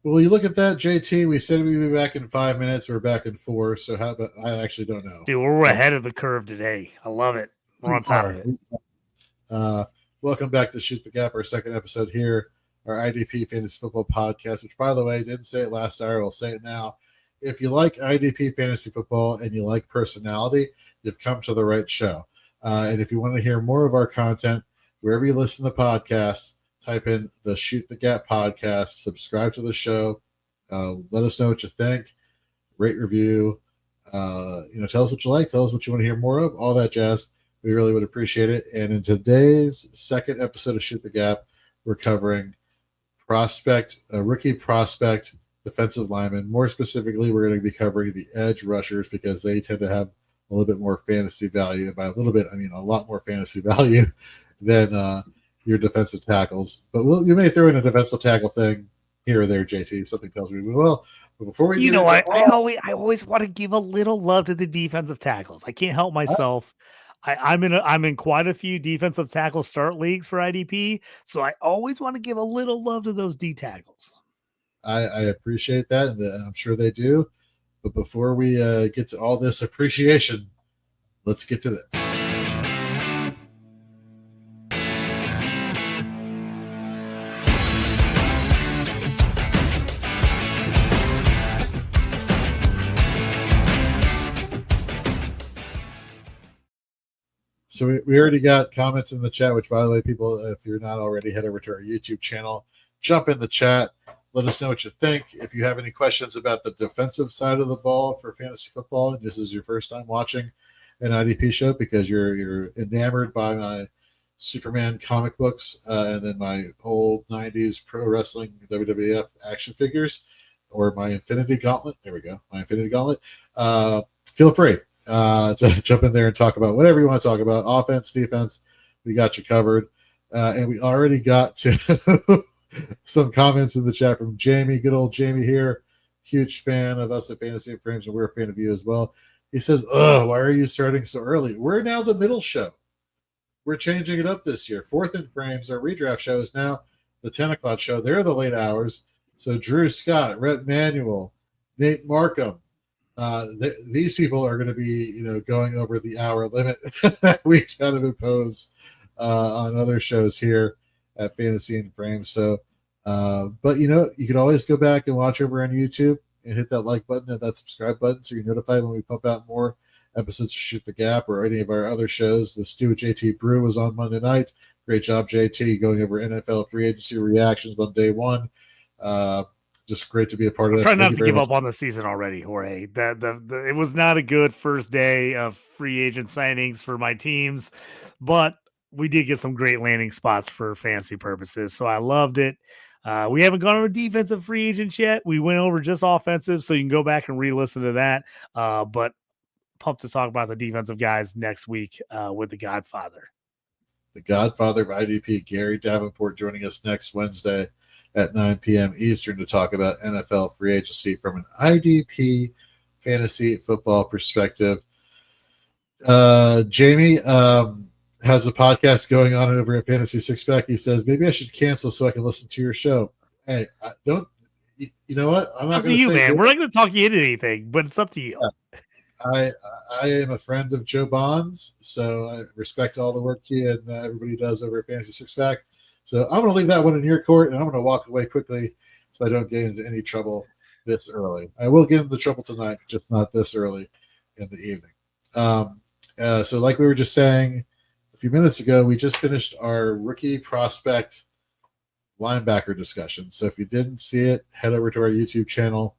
Well, you look at that, JT. We said we'd be back in 5 minutes. We're back in 4. So how about? I actually don't know. Dude, we're ahead of the curve today. I love it. We're on top of it. Welcome back to Shoot the Gap, our second episode here, our IDP Fantasy Football podcast. Which, by the way, didn't say it last hour. I'll say it now. If you like IDP Fantasy Football and you like personality, you've come to the right show. And if you want to hear more of our content, wherever you listen to podcasts, type in the Shoot the Gap podcast, subscribe to the show, let us know what you think, rate, review, tell us what you like, tell us what you want to hear more of, all that jazz. We really would appreciate it. And in today's second episode of Shoot the Gap, we're covering rookie prospect, defensive lineman. More specifically, we're going to be covering the edge rushers because they tend to have a little bit more fantasy value. And by a little bit, I mean a lot more fantasy value than your defensive tackles. But you may throw in a defensive tackle thing here or there, JT. Something tells me we will. But before we I always want to give a little love to the defensive tackles. I can't help myself. I'm in quite a few defensive tackle start leagues for IDP, so I always want to give a little love to those D tackles. I appreciate that, and I'm sure they do. But before we get to all this appreciation, let's get to this. So we already got comments in the chat, which, by the way, people, if you're not already, head over to our YouTube channel, jump in the chat, let us know what you think. If you have any questions about the defensive side of the ball for fantasy football, and this is your first time watching an IDP show because you're enamored by my Superman comic books and then my old 90s pro wrestling WWF action figures, or my Infinity Gauntlet. There we go, my Infinity Gauntlet. Feel free to jump in there and talk about whatever you want to talk about. Offense, defense, we got you covered. And we already got to some comments in the chat from Jamie, good old Jamie here. Huge fan of us at Fantasy and Frames, and we're a fan of you as well. He says, why are you starting so early? We're now the middle show. We're changing it up this year. Fourth and Frames, our redraft show, is now the 10 o'clock show. They're the late hours. So Drew Scott, Rhett Manuel, Nate Markham, these people are going to be, going over the hour limit we kind of impose on other shows here at Fantasy and Frames. So, but you can always go back and watch over on YouTube and hit that like button and that subscribe button so you're notified when we pump out more episodes to Shoot the Gap or any of our other shows. The Stu with JT Brew was on Monday night. Great job, JT, going over NFL free agency reactions on day one. Just great to be a part of that. Try not to give up on the season already, Jorge. It was not a good first day of free agent signings for my teams, but we did get some great landing spots for fantasy purposes. So I loved it. We haven't gone over defensive free agents yet. We went over just offensive, so you can go back and re-listen to that. But pumped to talk about the defensive guys next week with the Godfather. The Godfather of IDP, Gary Davenport, joining us next Wednesday at 9 p.m. Eastern to talk about NFL free agency from an IDP fantasy football perspective. Jamie has a podcast going on over at Fantasy Six Pack. He says, maybe I should cancel so I can listen to your show. Hey, you know what? I'm not going to say, man. We're not going to talk you into anything, but it's up to you. I am a friend of Joe Bonds, so I respect all the work he and everybody does over at Fantasy Six Pack. So I'm going to leave that one in your court, and I'm going to walk away quickly so I don't get into any trouble this early. I will get into trouble tonight, just not this early in the evening. So like we were just saying a few minutes ago, we just finished our rookie prospect linebacker discussion. So if you didn't see it, head over to our YouTube channel,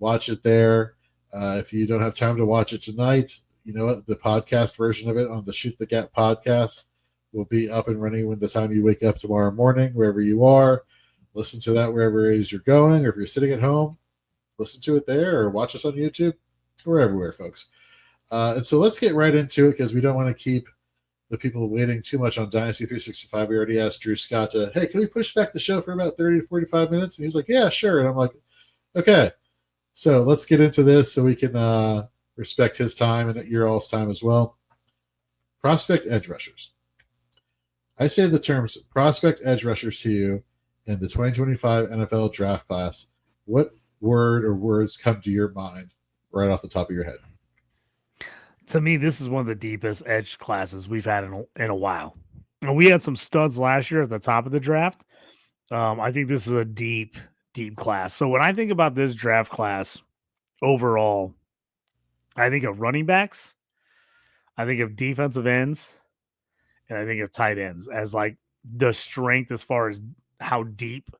watch it there. If you don't have time to watch it tonight, you know what? The podcast version of it on the Shoot the Gap podcast will be up and running when the time you wake up tomorrow morning, wherever you are. Listen to that wherever it is you're going, or if you're sitting at home, listen to it there or watch us on YouTube. We're everywhere, folks. And so let's get right into it because we don't want to keep the people waiting too much on Dynasty 365. We already asked Drew Scott to, hey, can we push back the show for about 30 to 45 minutes? And he's like, yeah, sure. And I'm like, okay. So let's get into this so we can respect his time and your all's time as well. Prospect edge rushers. I say the terms prospect edge rushers to you in the 2025 NFL draft class what word or words come to your mind right off the top of your head? To me, this is one of the deepest edge classes we've had in a while. And we had some studs last year at the top of the draft. I think this is a deep, deep class. So when I think about this draft class overall, I think of running backs, I think of defensive ends, and I think of tight ends as like the strength as far as how deep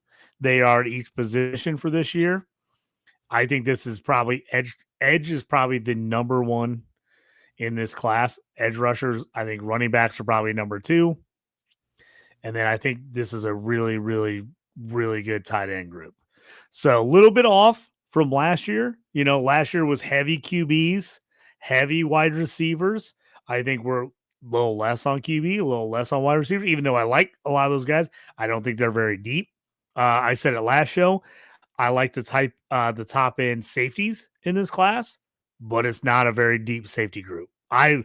they are at each position for this year. I think this is probably edge. Edge is probably the number one in this class. Edge rushers, I think running backs are probably number two. And then I think this is a really, really, really good tight end group. So a little bit off from last year. You know, last year was heavy QBs, heavy wide receivers. I think we're a little less on QB, a little less on wide receiver, even though I like a lot of those guys. I don't think they're very deep. I said it last show. I like the top end safeties in this class, but it's not a very deep safety group. I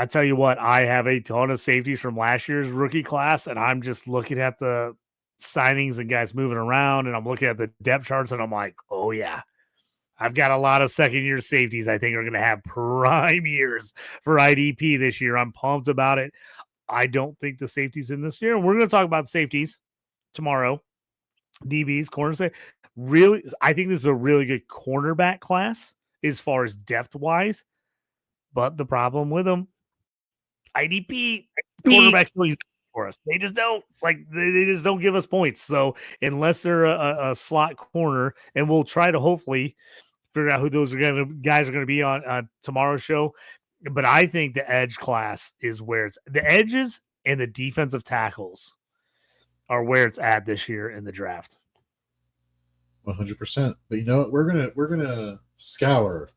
tell you what, I have a ton of safeties from last year's rookie class, and I'm just looking at the signings and guys moving around, and I'm looking at the depth charts, and I'm like, oh yeah, I've got a lot of second year safeties I think are going to have prime years for IDP this year. I'm pumped about it. I don't think the safeties in this year, and we're going to talk about safeties tomorrow. DBs, corner safe. Really, I think this is a really good cornerback class as far as depth wise. But the problem with them, IDP quarterbacks don't use for us. They just don't they just don't give us points. So unless they're a slot corner, and we'll try to hopefully figure out who those guys are going to be on tomorrow's show. But I think the edge class is where it's the edges and the defensive tackles are where it's at this year in the draft. 100%. But you know what? We're gonna scour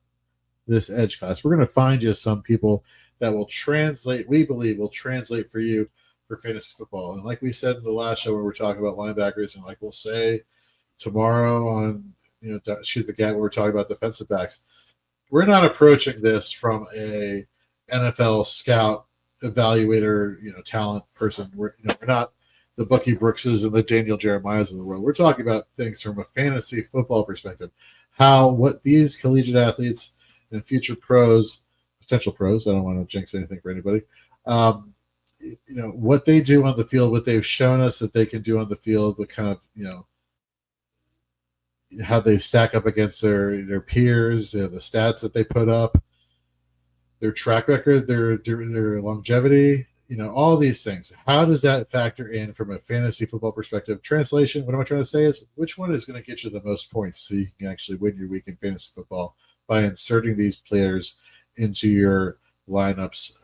this edge class. We're gonna find you some people that will translate. We believe will translate for you for fantasy football. And like we said in the last show, where we're talking about linebackers, and like we'll say tomorrow on shoot the gap, where we're talking about defensive backs. We're not approaching this from a NFL scout evaluator, talent person. We're not the Bucky Brookses and the Daniel Jeremiahs of the world. We're talking about things from a fantasy football perspective. What these collegiate athletes and future pros, potential pros, I don't want to jinx anything for anybody, what they do on the field, what they've shown us that they can do on the field, what kind of, how they stack up against their peers, the stats that they put up, their track record, their longevity, all these things. How does that factor in from a fantasy football perspective? Translation, what am I trying to say is which one is going to get you the most points so you can actually win your week in fantasy football by inserting these players into your lineups,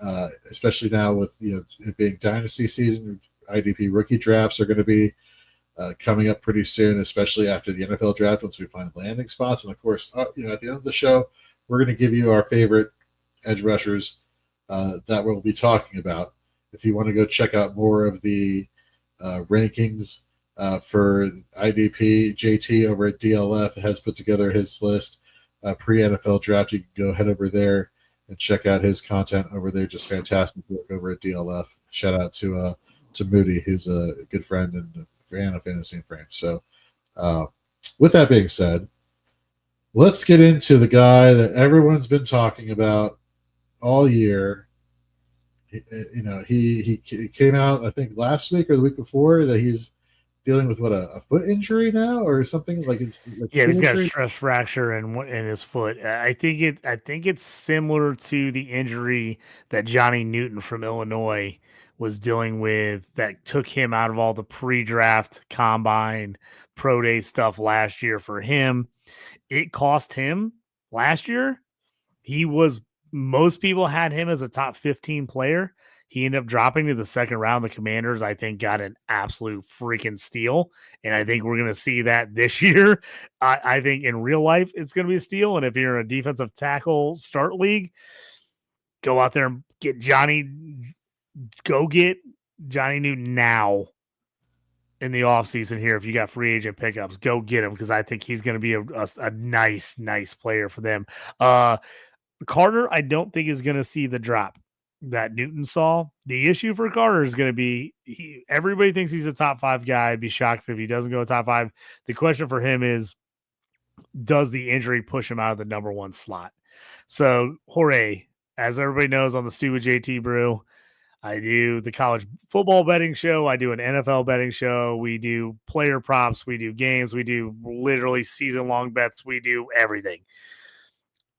especially now with it being dynasty season. IDP rookie drafts are going to be coming up pretty soon, especially after the NFL draft once we find landing spots. And of course, at the end of the show, we're going to give you our favorite edge rushers that we'll be talking about. If you want to go check out more of the rankings for IDP, JT over at DLF has put together his list pre-NFL draft. You can go head over there and check out his content over there. Just fantastic work over at DLF. Shout out to Moody, who's a good friend and a fan of Fantasy and Frames. So with that being said, let's get into the guy that everyone's been talking about all year. He came out, I think, last week or the week before that he's dealing with a foot injury now or something like it's like he's got a stress fracture in his foot. I think it's similar to the injury that Johnny Newton from Illinois was dealing with that took him out of all the pre-draft, combine, pro day stuff last year for him. It cost him last year. Most people had him as a top 15 player. He ended up dropping to the second round. The Commanders, I think, got an absolute freaking steal. And I think we're going to see that this year. I think in real life, it's going to be a steal. And if you're in a defensive tackle start league, go out there and get Johnny Newton now in the offseason here. If you got free agent pickups, go get him because I think he's going to be a nice player for them. Carter, I don't think is going to see the drop that Newton saw. The issue for Carter is going to be everybody thinks he's a top 5 guy. I'd be shocked if he doesn't go top 5. The question for him is, does the injury push him out of the number one slot? So, Jorge, as everybody knows on the Stew with JT Brew, I do the college football betting show. I do an NFL betting show. We do player props. We do games. We do literally season-long bets. We do everything.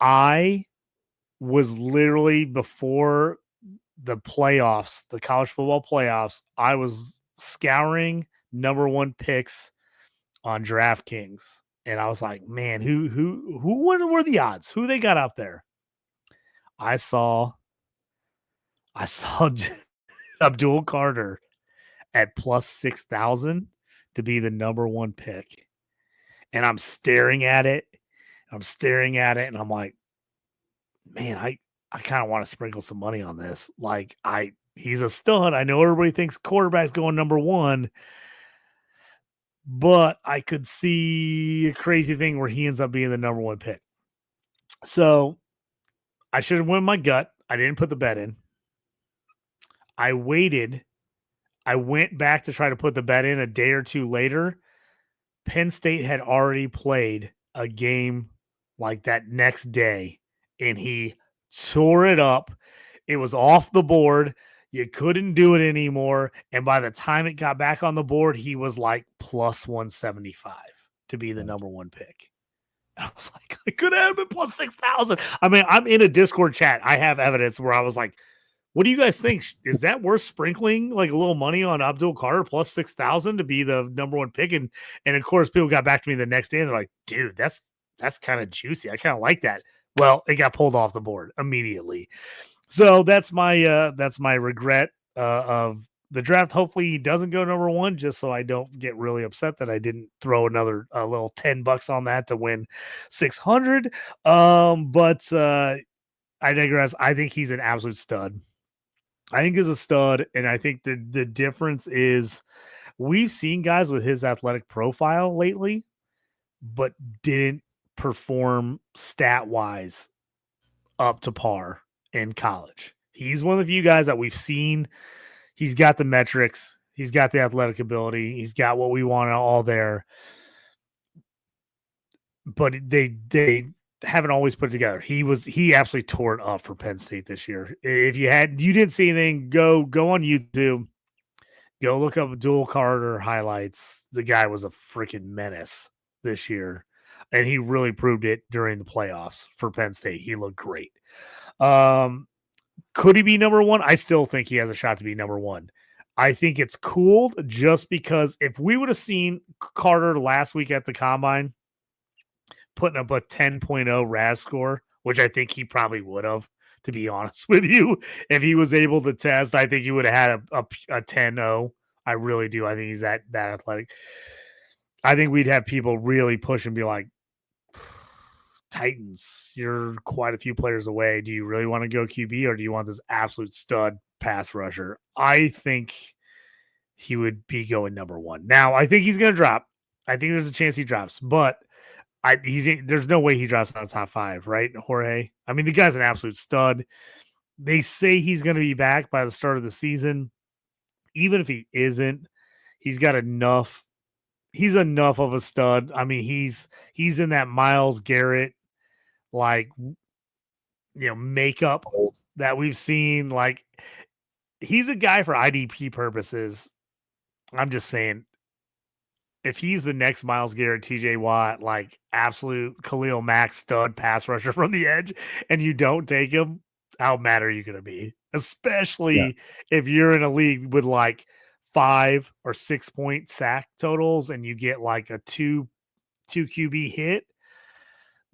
I was literally before the playoffs, the college football playoffs, I was scouring number one picks on DraftKings. And I was like, man, what were the odds? Who they got up there? I saw Abdul Carter at plus 6,000 to be the number one pick. And I'm staring at it. And I'm like, man, I kind of want to sprinkle some money on this. Like, he's a stud. I know everybody thinks quarterback's going number one, but I could see a crazy thing where he ends up being the number one pick. So I should have went my gut. I didn't put the bet in. I waited. I went back to try to put the bet in a day or two later. Penn State had already played a game like that next day, and he tore it up. It was off the board. You couldn't do it anymore. And by the time it got back on the board, he was like plus 175 to be the number one pick. And I was like, I could have been plus 6,000. I mean, I'm in a Discord chat. I have evidence where I was like, what do you guys think? Is that worth sprinkling like a little money on Abdul Carter plus 6,000 to be the number one pick? And of course, people got back to me the next day and they're like, dude, that's kind of juicy. I kind of like that. Well, it got pulled off the board immediately. So that's my regret of the draft. Hopefully he doesn't go number one, just so I don't get really upset that I didn't throw another little $10 on that to win 600. But I digress. I think he's an absolute stud. I think he's a stud, and I think the difference is we've seen guys with his athletic profile lately, but didn't perform stat-wise up to par in college. He's one of the few guys that we've seen. He's got the metrics. He's got the athletic ability. He's got what we want all there. But they haven't always put it together. He absolutely tore it up for Penn State this year. If you didn't see anything, go on YouTube, go look up Abdul Carter highlights. The guy was a freaking menace this year, and he really proved it during the playoffs for Penn State. He looked great. Could he be number one? I still think he has a shot to be number one. I think it's cool just because if we would have seen Carter last week at the combine putting up a 10.0 RAS score, which I think he probably would have, to be honest with you. If he was able to test, I think he would have had a 10.0. I really do. I think he's that athletic. I think we'd have people really push and be like, Titans, you're quite a few players away. Do you really want to go QB, or do you want this absolute stud pass rusher? I think he would be going number one. Now, I think he's going to drop. I think there's a chance he drops, but there's no way he drops out of the top five, right, Jorge? I mean, the guy's an absolute stud. They say he's going to be back by the start of the season. Even if he isn't, he's got enough. He's enough of a stud. I mean, he's in that Myles Garrett, like, makeup that we've seen. Like, he's a guy for IDP purposes. I'm just saying, if he's the next Myles Garrett, TJ Watt, like absolute Khalil Mack stud pass rusher from the edge, and you don't take him, how mad are you going to be? Especially if you're in a league with like 5 or 6 point sack totals and you get like a 2 QB hit.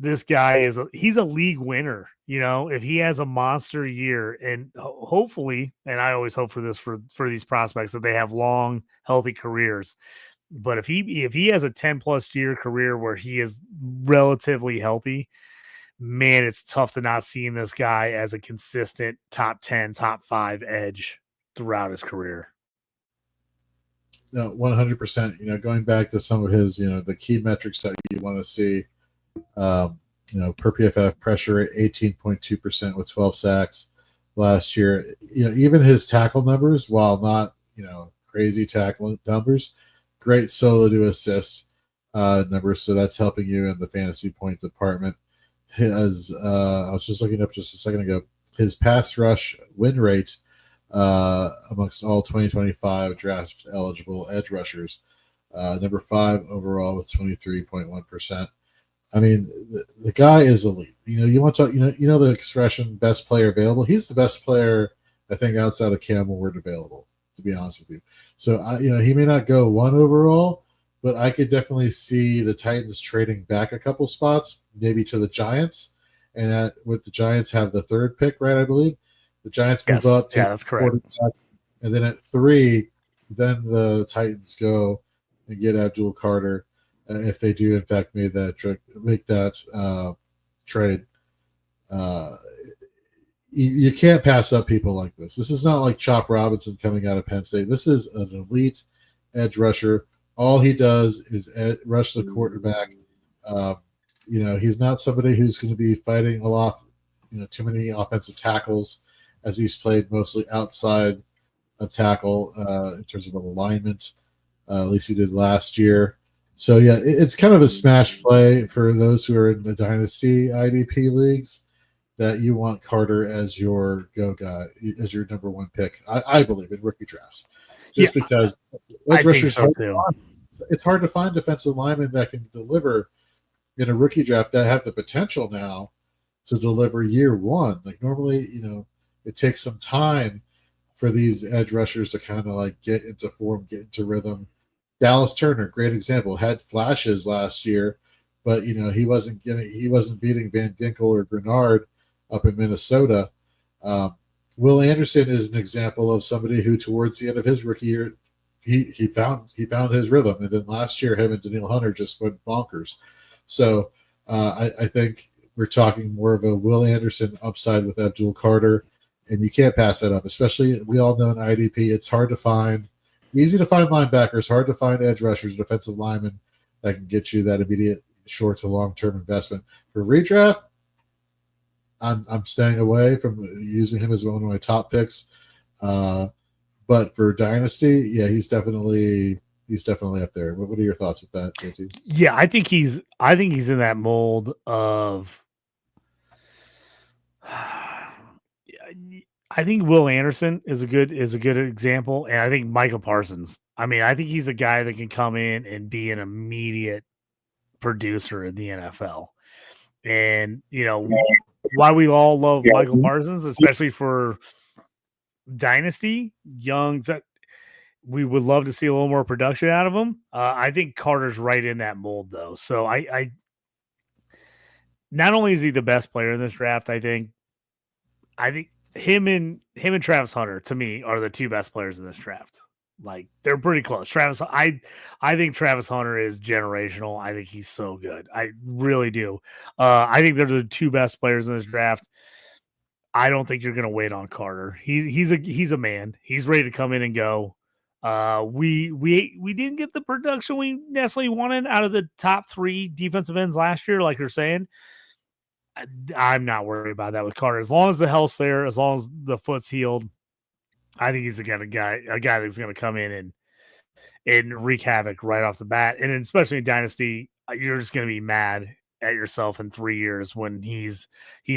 This guy he's a league winner. If he has a monster year, and hopefully, and I always hope for this for these prospects, that they have long, healthy careers. But if he has a 10+ year career where he is relatively healthy, man, it's tough to not see this guy as a consistent top 10, top 5 edge throughout his career. No, 100%. Going back to some of his, the key metrics that you want to see, per PFF pressure rate 18.2% with 12 sacks last year. Even his tackle numbers, while not, crazy tackle numbers, great solo to assist. numbers, so that's helping you in the fantasy point department. His I was just looking up just a second ago. His pass rush win rate amongst all 2025 draft eligible edge rushers, number 5 overall with 23.1%. I mean, the guy is elite. You want to the expression "best player available." He's the best player, I think, outside of Cam Ward available. To be honest with you, so he may not go 1 overall, but I could definitely see the Titans trading back a couple spots, maybe to the Giants, and with the Giants have the 3rd pick, right? I believe the Giants move up to that's correct. And then at 3, then the Titans go and get Abdul Carter if they do in fact make that trade. You can't pass up people like this. This is not like Chop Robinson coming out of Penn State. This is an elite edge rusher. All he does is rush the quarterback. He's not somebody who's going to be fighting a lot, too many offensive tackles, as he's played mostly outside of tackle in terms of alignment. At least he did last year. So, yeah, it's kind of a smash play for those who are in the Dynasty IDP leagues, that you want Carter as your go guy, as your number 1 pick. I believe in rookie drafts, just because edge rushers it's hard to find defensive linemen that can deliver in a rookie draft that have the potential now to deliver year 1. Like normally, it takes some time for these edge rushers to kind of like get into form, get into rhythm. Dallas Turner, great example, had flashes last year, but he wasn't beating Van Ginkel or Grenard up in Minnesota. Will Anderson is an example of somebody who, towards the end of his rookie year, he found his rhythm, and then last year, him and Daniil Hunter just went bonkers. So I think we're talking more of a Will Anderson upside with Abdul Carter, and you can't pass that up. Especially, we all know in IDP, it's hard to find. Easy to find linebackers, hard to find edge rushers, defensive linemen that can get you that immediate short to long term investment. For redraft, I'm staying away from using him as one of my top picks. But for Dynasty, yeah, he's definitely up there. What are your thoughts with that, JT? Yeah, I think he's in that mold of. I think Will Anderson is a good example, and I think Michael Parsons. I mean, I think he's a guy that can come in and be an immediate producer in the NFL. And why we all love Michael Parsons, especially for Dynasty young. We would love to see a little more production out of him. I think Carter's right in that mold, though. So I not only is he the best player in this draft, I think him and Travis Hunter, to me, are the 2 best players in this draft. Like, they're pretty close. I think Travis Hunter is generational. I think he's so good. I really do. I think they're the 2 best players in this draft. I don't think you're going to wait on Carter. He's a man. He's ready to come in and go. We didn't get the production we necessarily wanted out of the top 3 defensive ends last year, like you're saying. I'm not worried about that with Carter. As long as the health's there, as long as the foot's healed, I think he's a guy that's going to come in and wreak havoc right off the bat. And especially in Dynasty, you're just going to be mad at yourself in 3 years when he's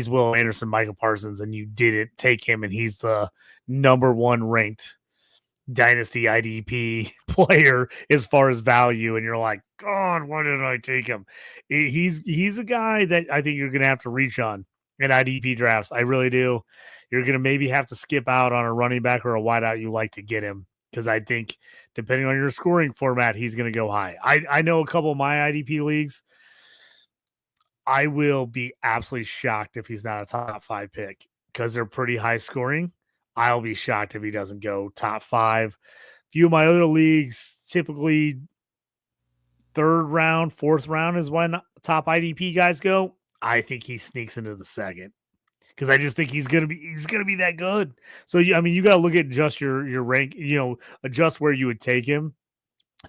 Will Anderson, Michael Parsons, and you didn't take him, and he's the number 1 ranked Dynasty IDP player as far as value, and you're like, God, why didn't I take him? He's a guy that I think you're going to have to reach on in IDP drafts. I really do. You're going to maybe have to skip out on a running back or a wideout you like to get him, because I think depending on your scoring format, he's going to go high. I know a couple of my IDP leagues. I will be absolutely shocked if he's not a top 5 pick, because they're pretty high scoring. I'll be shocked if he doesn't go top 5. Few of my other leagues, typically 3rd round, 4th round is when top IDP guys go. I think he sneaks into the 2nd, because I just think he's gonna be that good. So I mean, you got to look at just your rank, adjust where you would take him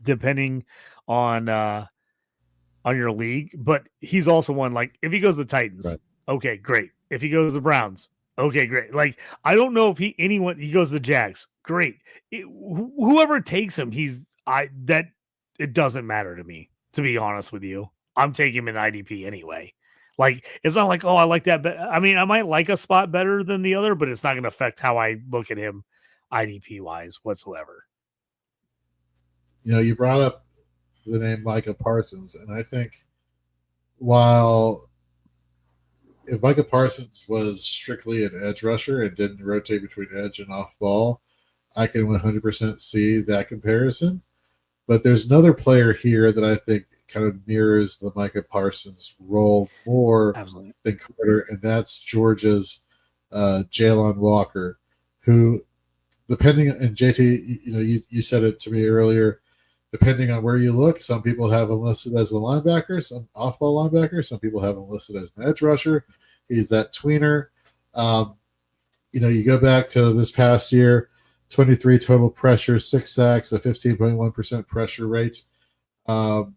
depending on your league. But he's also one, like, if he goes to the Titans, right, okay, great. If he goes to the Browns, okay, great. Like, I don't know if he goes to the Jags, great. Whoever takes him, it doesn't matter to me. to be honest with you. I'm taking him in IDP anyway. Like, it's not like, oh, I like that. I mean, I might like a spot better than the other, but it's not going to affect how I look at him IDP wise whatsoever. You brought up the name Micah Parsons, and I think while if Micah Parsons was strictly an edge rusher and didn't rotate between edge and off ball, I can 100% see that comparison. But there's another player here that I think kind of mirrors the Micah Parsons role more Absolutely. than Carter, and that's Georgia's Jalen Walker, who, depending, and JT, you said it to me earlier, depending on where you look, some people have him listed as a linebacker, some off-ball linebacker, some people have him listed as an edge rusher. He's that tweener. You go back to this past year, 23 total pressures, 6 sacks, a 15.1% pressure rate. Also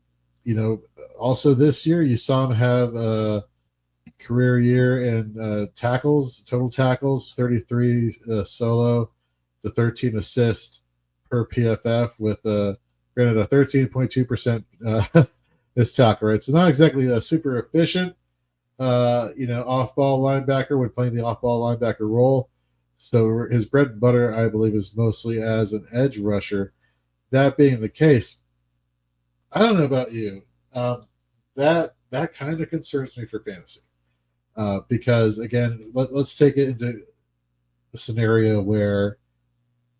this year, you saw him have a career year in total tackles, 33 solo, the 13 assists per PFF with granted a 13.2% missed tackle rate. So not exactly a super efficient, off-ball linebacker when playing the off-ball linebacker role. So his bread and butter, I believe, is mostly as an edge rusher. That being the case, I don't know about you. That kind of concerns me for fantasy. Because, again, let's take it into a scenario where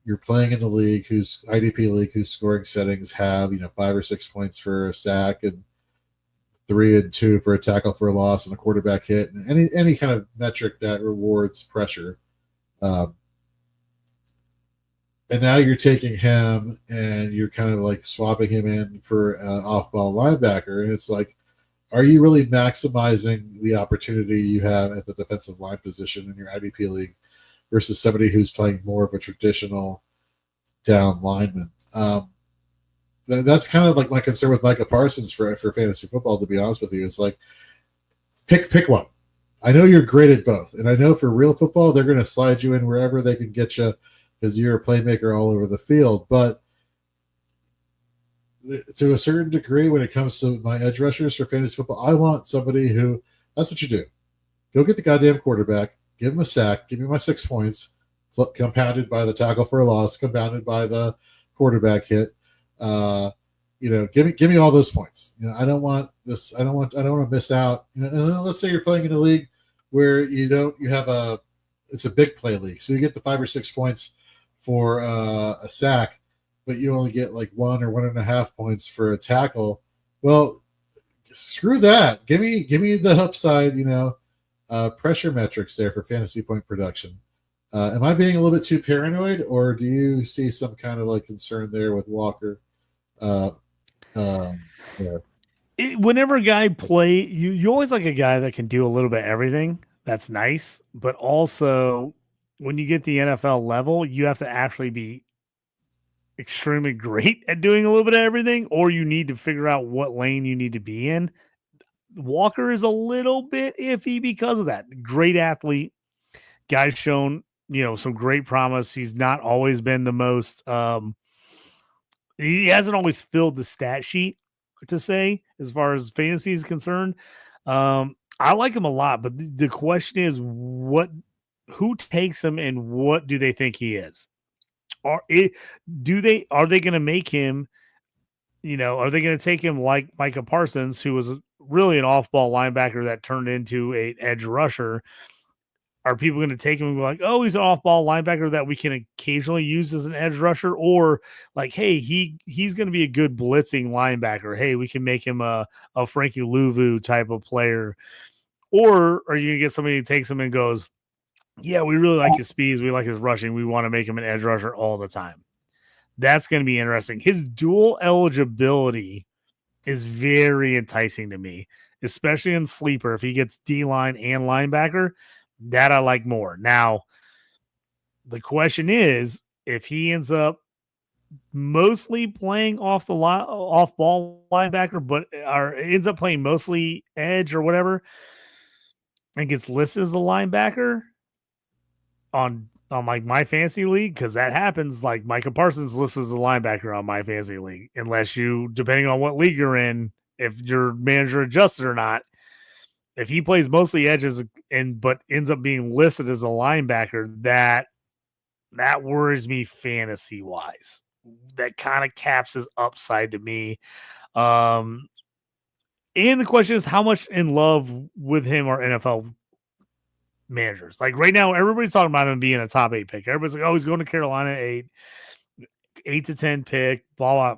you're playing in a league whose IDP league whose scoring settings have 5 or 6 points for a sack and 3 and 2 for a tackle for a loss and a quarterback hit, and any kind of metric that rewards pressure. And now you're taking him and you're kind of like swapping him in for an off-ball linebacker, and it's like, are you really maximizing the opportunity you have at the defensive line position in your IDP league versus somebody who's playing more of a traditional down lineman? That's kind of like my concern with Micah Parsons for fantasy football, to be honest with you. It's like, pick one. I know you're great at both, and I know for real football, they're going to slide you in wherever they can get you because you're a playmaker all over the field. But to a certain degree, when it comes to my edge rushers for fantasy football, I want somebody who, that's what you do. Go get the goddamn quarterback, give him a sack, give me my 6 points, compounded by the tackle for a loss, compounded by the quarterback hit. Give me all those points. I don't want this. I don't want to miss out. And let's say you're playing in a league where it's a big play league, so you get the 5 or 6 points for a sack, but you only get like 1 or 1.5 points for a tackle. Well, screw that. Give me the upside. Pressure metrics there for fantasy point production. Am I being a little bit too paranoid, or do you see some kind of like concern there with Walker? Whenever a guy play, you always like a guy that can do a little bit of everything. That's nice, but also when you get the NFL level, you have to actually be extremely great at doing a little bit of everything, or you need to figure out what lane you need to be in. Walker is a little bit iffy because of that. Great athlete, guy's shown some great promise. He's not always been the most. He hasn't always filled the stat sheet, to say, as far as fantasy is concerned. I like him a lot, but the question is, who takes him and what do they think he is? Are they going to make him, are they going to take him like Micah Parsons, who was really an off-ball linebacker that turned into an edge rusher? Are people going to take him and be like, oh, he's an off-ball linebacker that we can occasionally use as an edge rusher? Or like, hey, he's going to be a good blitzing linebacker. Hey, we can make him a Frankie Louvu type of player. Or are you going to get somebody who takes him and goes, yeah, we really like his speeds. We like his rushing. We want to make him an edge rusher all the time. That's going to be interesting. His dual eligibility is very enticing to me, especially in sleeper. If he gets D-line and linebacker, that I like more. Now, the question is, if he ends up mostly playing off-ball linebacker, but or ends up playing mostly edge or whatever, and gets listed as a linebacker on like my fantasy league, because that happens. Like Micah Parsons listed as a linebacker on my fantasy league, unless you, depending on what league you're in, if your manager adjusted or not. If he plays mostly edges but ends up being listed as a linebacker, that worries me fantasy wise. That kind of caps his upside to me. And the question is, how much in love with him are NFL managers? Like right now, everybody's talking about him being a top 8 pick. Everybody's like, oh, he's going to Carolina 8 to 10 pick, blah, blah.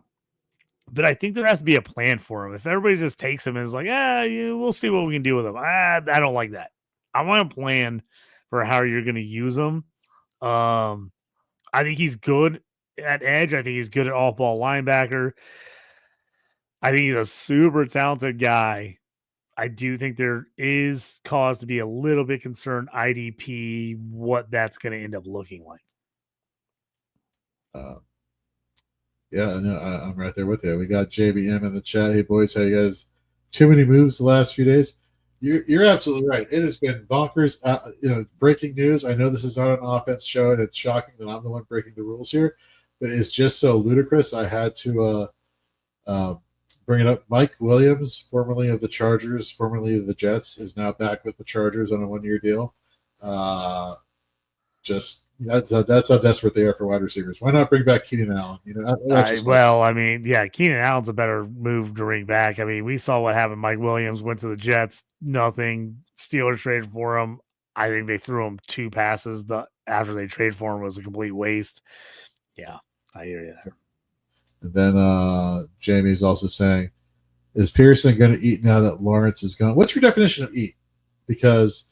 But I think there has to be a plan for him. If everybody just takes him and is like, we'll see what we can do with him. I don't like that. I want a plan for how you're going to use him. I think he's good at edge. I think he's good at off-ball linebacker. I think he's a super talented guy. I do think there is cause to be a little bit concerned IDP, what that's going to end up looking like. Yeah, no, I'm right there with you. We got JBM in the chat. Hey, boys, how you guys? Too many moves the last few days. You're absolutely right. It has been bonkers. Breaking news. I know this is not an offense show, and it's shocking that I'm the one breaking the rules here, but it's just so ludicrous. I had to bring it up. Mike Williams, formerly of the Chargers, formerly of the Jets, is now back with the Chargers on a 1-year deal. That's how desperate they are for wide receivers. Why not bring back Keenan Allen? Keenan Allen's a better move to bring back. I mean, we saw what happened. Mike Williams went to the Jets, nothing. Steelers traded for him. I think they threw him 2 passes. After they traded for him was a complete waste. Yeah, I hear you. And then Jamie's also saying, is Pearson going to eat now that Lawrence is gone? What's your definition of eat? Because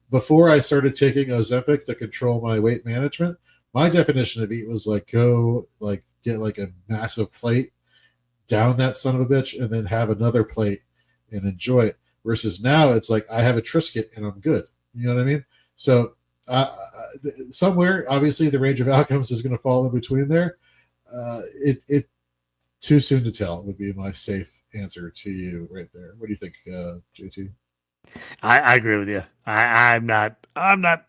before I started taking Ozempic to control my weight management, my definition of eat was get a massive plate, down that son of a bitch, and then have another plate and enjoy it. Versus now, it's like I have a Triscuit and I'm good. You know what I mean? So somewhere, obviously, the range of outcomes is going to fall in between there. It too soon to tell would be my safe answer to you right there. What do you think, JT? I agree with you. I'm not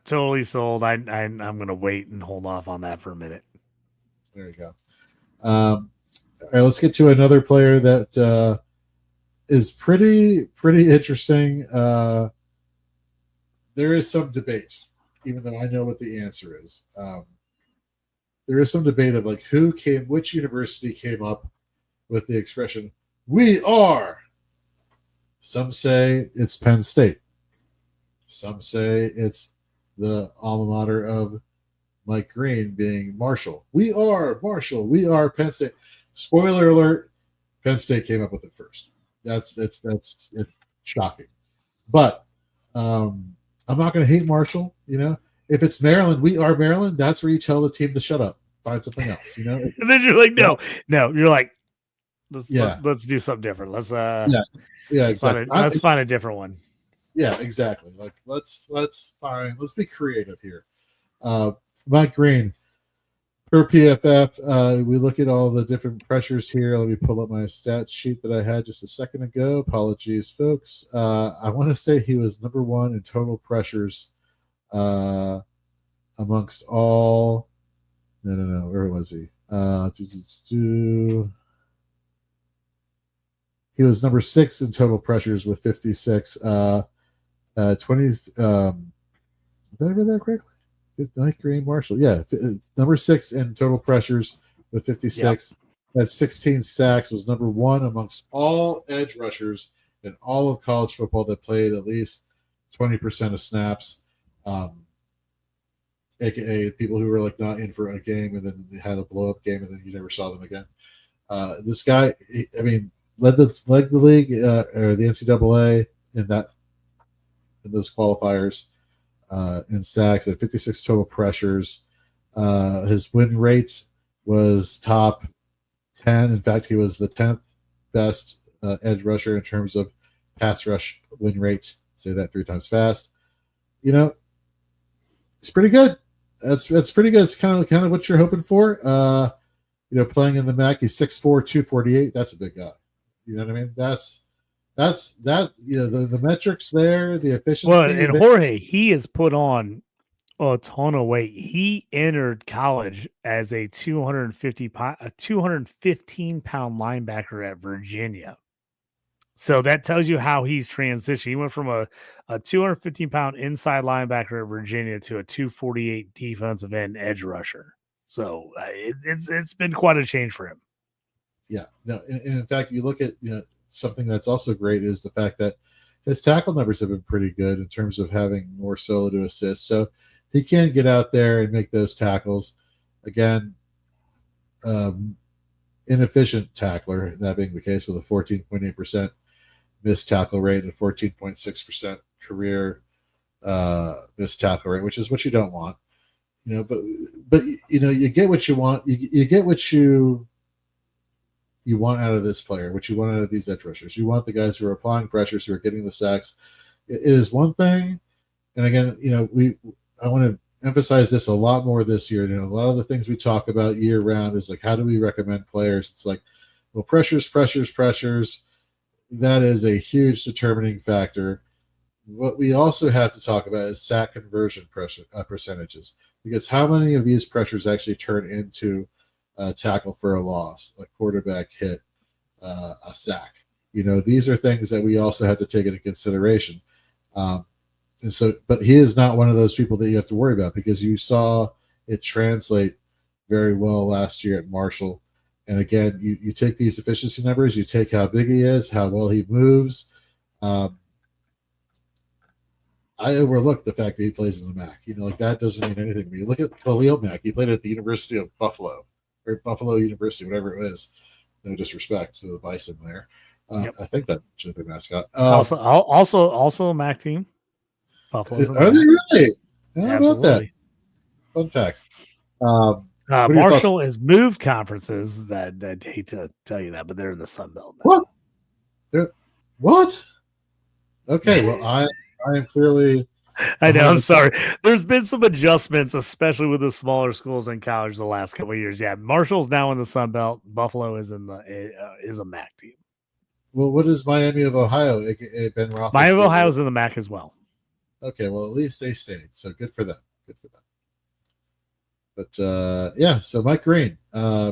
totally sold. I'm going to wait and hold off on that for a minute. There you go. All right, let's get to another player that is pretty interesting. There is some debate, even though I know what the answer is. There is some debate of which university came up with the expression "we are." Some say it's Penn State. Some say it's the alma mater of Mike Green, being Marshall. We are Marshall. We are Penn State. Spoiler alert: Penn State came up with it first. That's it's shocking. But I'm not going to hate Marshall. If it's Maryland, we are Maryland. That's where you tell the team to shut up, find something else. And then you're like, no. You're like, let's do something different. Let's exactly. Let's find a different one. Yeah, exactly. Let's be creative here. Mike Green, per PFF, we look at all the different pressures here. Let me pull up my stat sheet that I had just a second ago. Apologies, folks. I want to say he was number 1 in total pressures amongst all. No. Where was he? He was number 6 in total pressures with 56. 20. Did I read that correctly? Mike Green, Marshall. Yeah, number 6 in total pressures with 56. Yep. Had 16 sacks. Was number 1 amongst all edge rushers in all of college football that played at least 20% of snaps. AKA people who were not in for a game and then had a blow up game and then you never saw them again. This guy, led the league or the NCAA in those qualifiers in sacks at 56 total pressures. His win rate was top 10. In fact, he was the 10th best edge rusher in terms of pass rush win rate. Say that 3 times fast. It's pretty good. That's pretty good. It's kind of what you're hoping for. Playing in the MAC, he's 6'4", 248. That's a big guy. You know what I mean? That's the metrics there, the efficiency. Well, and Jorge, he has put on a ton of weight. He entered college as a 215 pound linebacker at Virginia. So that tells you how he's transitioned. He went from a 215-pound inside linebacker at Virginia to a 248 defensive end edge rusher. So it's been quite a change for him. Yeah. No, and in fact, you look at something that's also great is the fact that his tackle numbers have been pretty good in terms of having more solo to assist. So he can get out there and make those tackles. Again, inefficient tackler, that being the case, with a 14.8% missed tackle rate and 14.6% career missed tackle rate, which is what you don't want. But you get what you want. You get what you want out of this player, what you want out of these edge rushers. You want the guys who are applying pressures, who are getting the sacks. It is one thing, and again, I want to emphasize this a lot more this year. A lot of the things we talk about year round is like, how do we recommend players? It's like, well, pressures. That is a huge determining factor. What we also have to talk about is sack conversion percentages, because how many of these pressures actually turn into a tackle for a loss, a quarterback hit, a sack? These are things that we also have to take into consideration. And so, but he is not one of those people that you have to worry about, because you saw it translate very well last year at Marshall. And again, you take these efficiency numbers, you take how big he is, how well he moves. I overlook the fact that he plays in the MAC. That doesn't mean anything to me. Look at Khalil Mack. He played at the University of Buffalo, or Buffalo University, whatever it is. No disrespect to the Bison there. Yep. I think that's their mascot. Also a MAC team. Buffalo's are they really? How about that? Fun facts. Marshall has moved conferences. That I'd hate to tell you that, but they're in the Sun Belt now. What? Okay, well, I am clearly. I know. I'm sorry. There's been some adjustments, especially with the smaller schools in college the last couple of years. Yeah, Marshall's now in the Sun Belt. Buffalo is is a MAC team. Well, what is Miami of Ohio? Ben Roethlisberger. Miami of Ohio is in the MAC as well. Okay, well, at least they stayed, so good for them. But yeah, so Mike Green,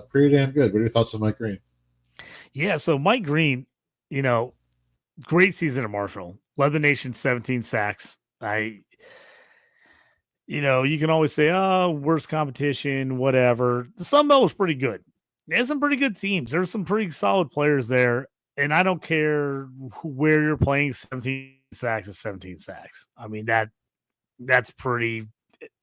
pretty damn good. What are your thoughts on Mike Green? Yeah, so Mike Green, great season at Marshall, led the nation 17 sacks. You can always say, oh, worst competition, whatever. The Sun Belt was pretty good. There's some pretty good teams. There's some pretty solid players there, and I don't care where you're playing. 17 sacks is 17 sacks. I mean, that's pretty.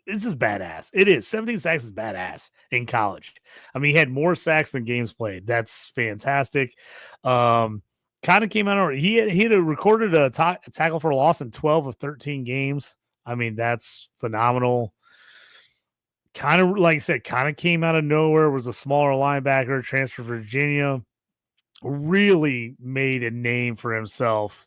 This is badass. It is. 17 sacks is badass in college. I mean, he had more sacks than games played. That's fantastic. Kind of came out. He had recorded a tackle for a loss in 12 of 13 games. I mean, that's phenomenal. Kind of, like I said, kind of came out of nowhere. Was a smaller linebacker, transferred to Virginia. Really made a name for himself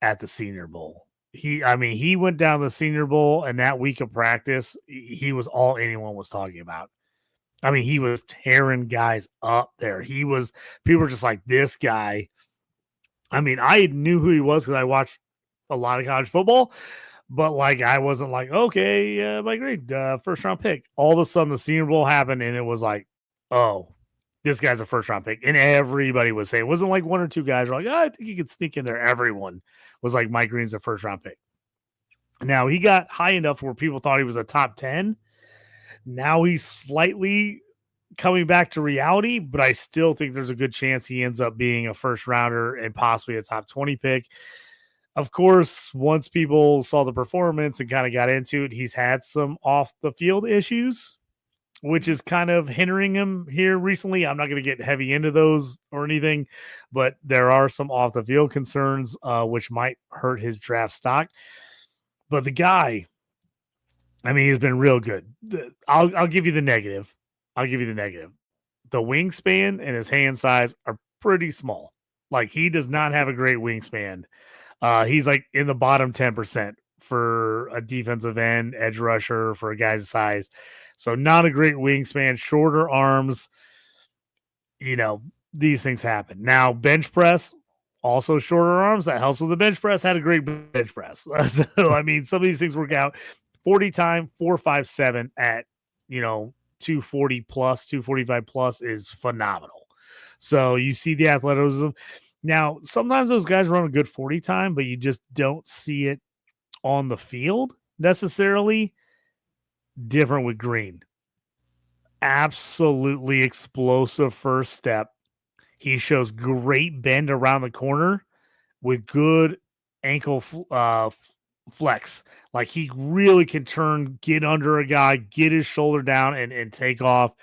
at the Senior Bowl. He went down the Senior Bowl, and that week of practice, he was all anyone was talking about. I mean, he was tearing guys up there. People were just like, this guy. I mean, I knew who he was because I watched a lot of college football, but I wasn't like, okay, Mike Green, first round pick. All of a sudden, the Senior Bowl happened, and it was like, oh, this guy's a first round pick. And everybody was saying, it wasn't like one or two guys were like, oh, I think he could sneak in there. Everyone was like, Mike Green's a first round pick. Now, he got high enough where people thought he was a top 10. Now he's slightly coming back to reality, but I still think there's a good chance he ends up being a first rounder and possibly a top 20 pick. Of course, once people saw the performance and kind of got into it, he's had some off the field issues, which is kind of hindering him here recently. I'm not going to get heavy into those or anything, but there are some off the field concerns, which might hurt his draft stock. But the guy, I mean, he's been real good. I'll give you the negative. The wingspan and his hand size are pretty small. He does not have a great wingspan. He's in the bottom 10% for a defensive end, edge rusher, for a guy's size. So not a great wingspan, shorter arms. These things happen. Now, bench press, also shorter arms. That helps with the bench press. Had a great bench press. So, I mean, some of these things work out. 40 time, 4.57 at, 240 plus, 245 plus is phenomenal. So you see the athleticism. Now, sometimes those guys run a good 40 time, but you just don't see it on the field necessarily. Different with Green. Absolutely explosive first step. He shows great bend around the corner with good ankle flex. Like he really can get under a guy, get his shoulder down, and take off.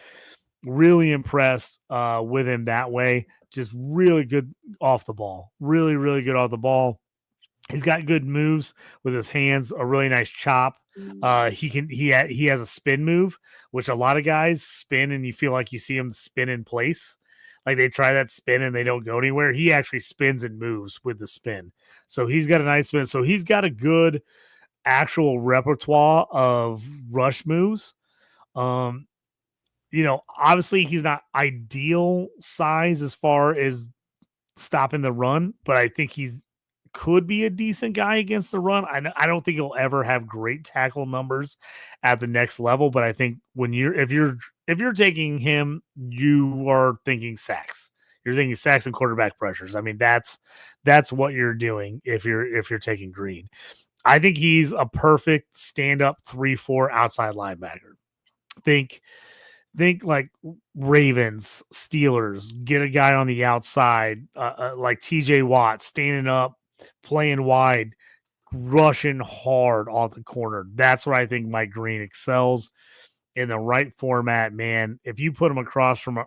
Really impressed with him that way. Just really good off the ball. Really, really good off the ball. He's got good moves with his hands, a really nice chop. He has a spin move, which a lot of guys spin and you feel like you see him spin in place. Like they try that spin and they don't go anywhere. He actually spins and moves with the spin. So he's got a nice spin. So he's got a good actual repertoire of rush moves. Obviously he's not ideal size as far as stopping the run, but I think he's could be a decent guy against the run. I don't think he'll ever have great tackle numbers at the next level, but I think if you're taking him, you are thinking sacks. You're thinking sacks and quarterback pressures. I mean, that's what you're doing if you're taking Green. I think he's a perfect stand-up 3-4 outside linebacker. Think like Ravens, Steelers, get a guy on the outside, like TJ Watt standing up, playing wide, rushing hard off the corner. That's where I think Mike Green excels in the right format, man. If you put him across from a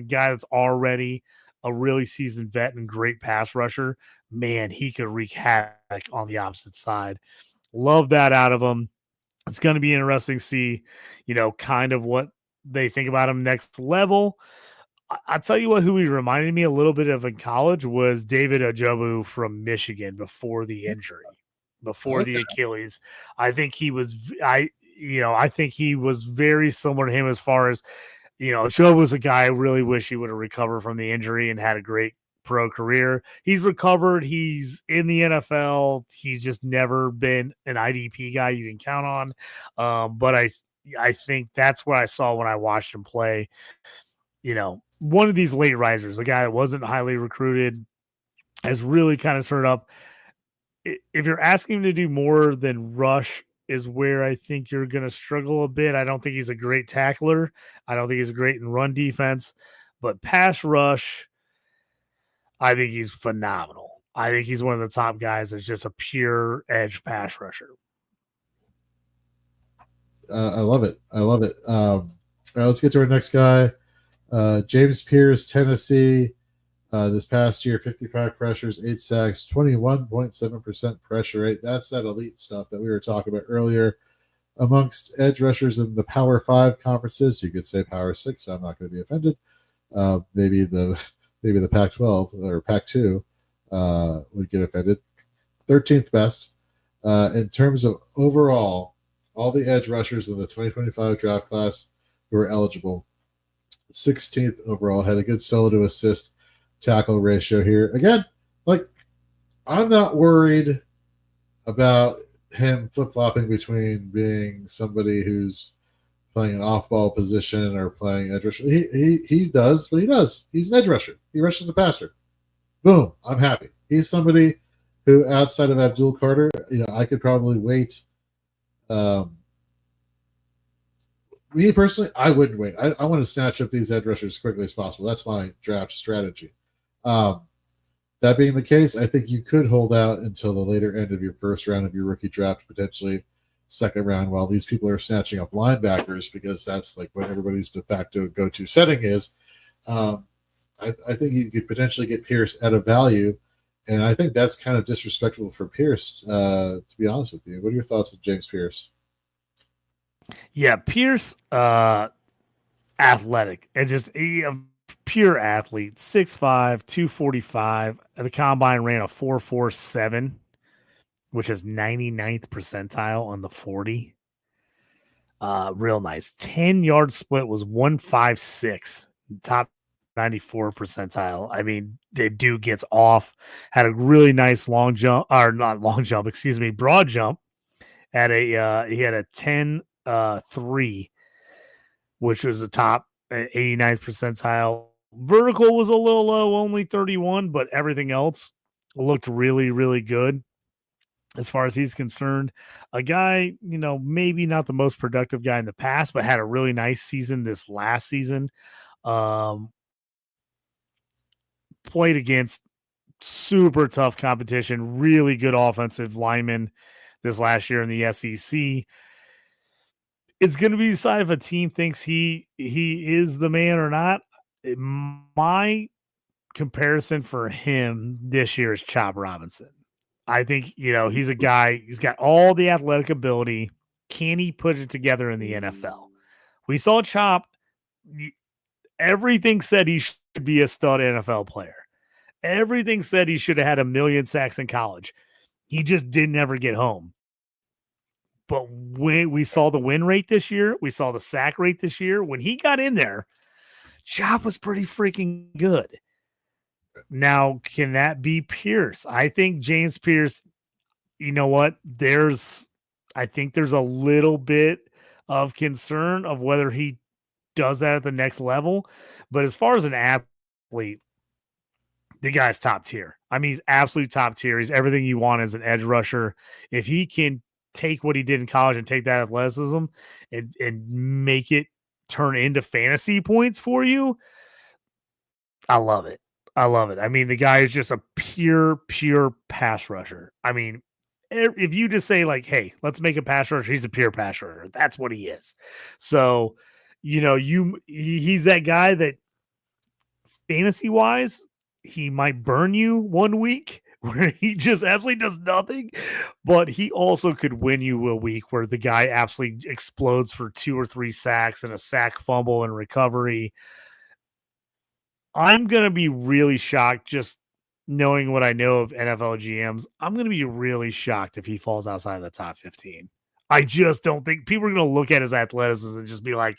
guy that's already a really seasoned vet and great pass rusher, man, he could wreak havoc on the opposite side. Love that out of him. It's going to be interesting to see, kind of what they think about him next level. I'll tell you who he reminded me a little bit of in college was David Ojobu from Michigan before the injury, before the Achilles. I think he was very similar to him as far as, Ojobu was a guy I really wish he would have recovered from the injury and had a great pro career. He's recovered. He's in the NFL. He's just never been an IDP guy you can count on. But I think that's what I saw when I watched him play. One of these late risers, a guy that wasn't highly recruited, has really kind of started up. If you're asking him to do more than rush, is where I think you're going to struggle a bit. I don't think he's a great tackler. I don't think he's great in run defense, but pass rush, I think he's phenomenal. I think he's one of the top guys that's just a pure edge pass rusher. I love it. All right, let's get to our next guy. James Pierce, Tennessee. This past year, 55 pressures, 8 sacks, 21.7% pressure rate. That's that elite stuff that we were talking about earlier. Amongst edge rushers in the Power 5 conferences, you could say Power 6. I'm not going to be offended. Maybe the Pac-12 or Pac-2 would get offended. 13th best. In terms of overall, all the edge rushers in the 2025 draft class who were eligible, 16th overall, had a good solo to assist tackle ratio here. Again, I'm not worried about him flip-flopping between being somebody who's playing an off-ball position or playing edge rusher. He does what he does. He's an edge rusher. He rushes the passer. Boom. I'm happy. He's somebody who, outside of Abdul Carter, I could probably wait. Me personally, I wouldn't wait. I want to snatch up these edge rushers as quickly as possible. That's my draft strategy. That being the case, I think you could hold out until the later end of your first round of your rookie draft, potentially second round, while these people are snatching up linebackers, because that's like what everybody's de facto go-to setting is. I think you could potentially get Pierce at a value, and I think that's kind of disrespectful for Pierce, to be honest with you. What are your thoughts on James Pierce? Yeah, Pierce, athletic and just a pure athlete, 6'5", 245. At the combine ran a 4.47, which is 99th percentile on the 40. Real nice. 10-yard split was 1.56, top 94 percentile. I mean, the dude gets off, had a really nice long jump, or not long jump, excuse me, broad jump. He had a 10.3, which was the top 89th percentile. Vertical was a little low, only 31, but everything else looked really, really good as far as he's concerned. A guy, maybe not the most productive guy in the past, but had a really nice season this last season. Played against super tough competition, really good offensive linemen this last year in the SEC. It's going to be decided if a team thinks he is the man or not. My comparison for him this year is Chop Robinson. I think, he's a guy, he's got all the athletic ability. Can he put it together in the NFL? We saw Chop. Everything said he should be a stud NFL player. Everything said he should have had 1 million sacks in college. He just didn't ever get home. But when we saw the win rate this year, we saw the sack rate this year. When he got in there, Chop was pretty freaking good. Now, can that be Pierce? I think James Pierce, you know what? I think there's a little bit of concern of whether he does that at the next level. But as far as an athlete, the guy's top tier. I mean, he's absolutely top tier. He's everything you want as an edge rusher. If he can take what he did in college and take that athleticism and make it turn into fantasy points for you, I love it. I love it. I mean, the guy is just a pure pass rusher. I mean, if you just say like, hey, let's make a pass rusher, he's a pure pass rusher. That's what he is. So, he's that guy that fantasy wise, he might burn you 1 week where he just absolutely does nothing, but he also could win you a week where the guy absolutely explodes for 2 or 3 sacks and a sack, fumble, and recovery. I'm going to be really shocked just knowing what I know of NFL GMs. I'm going to be really shocked if he falls outside the top 15. I just don't think people are going to look at his athleticism and just be like,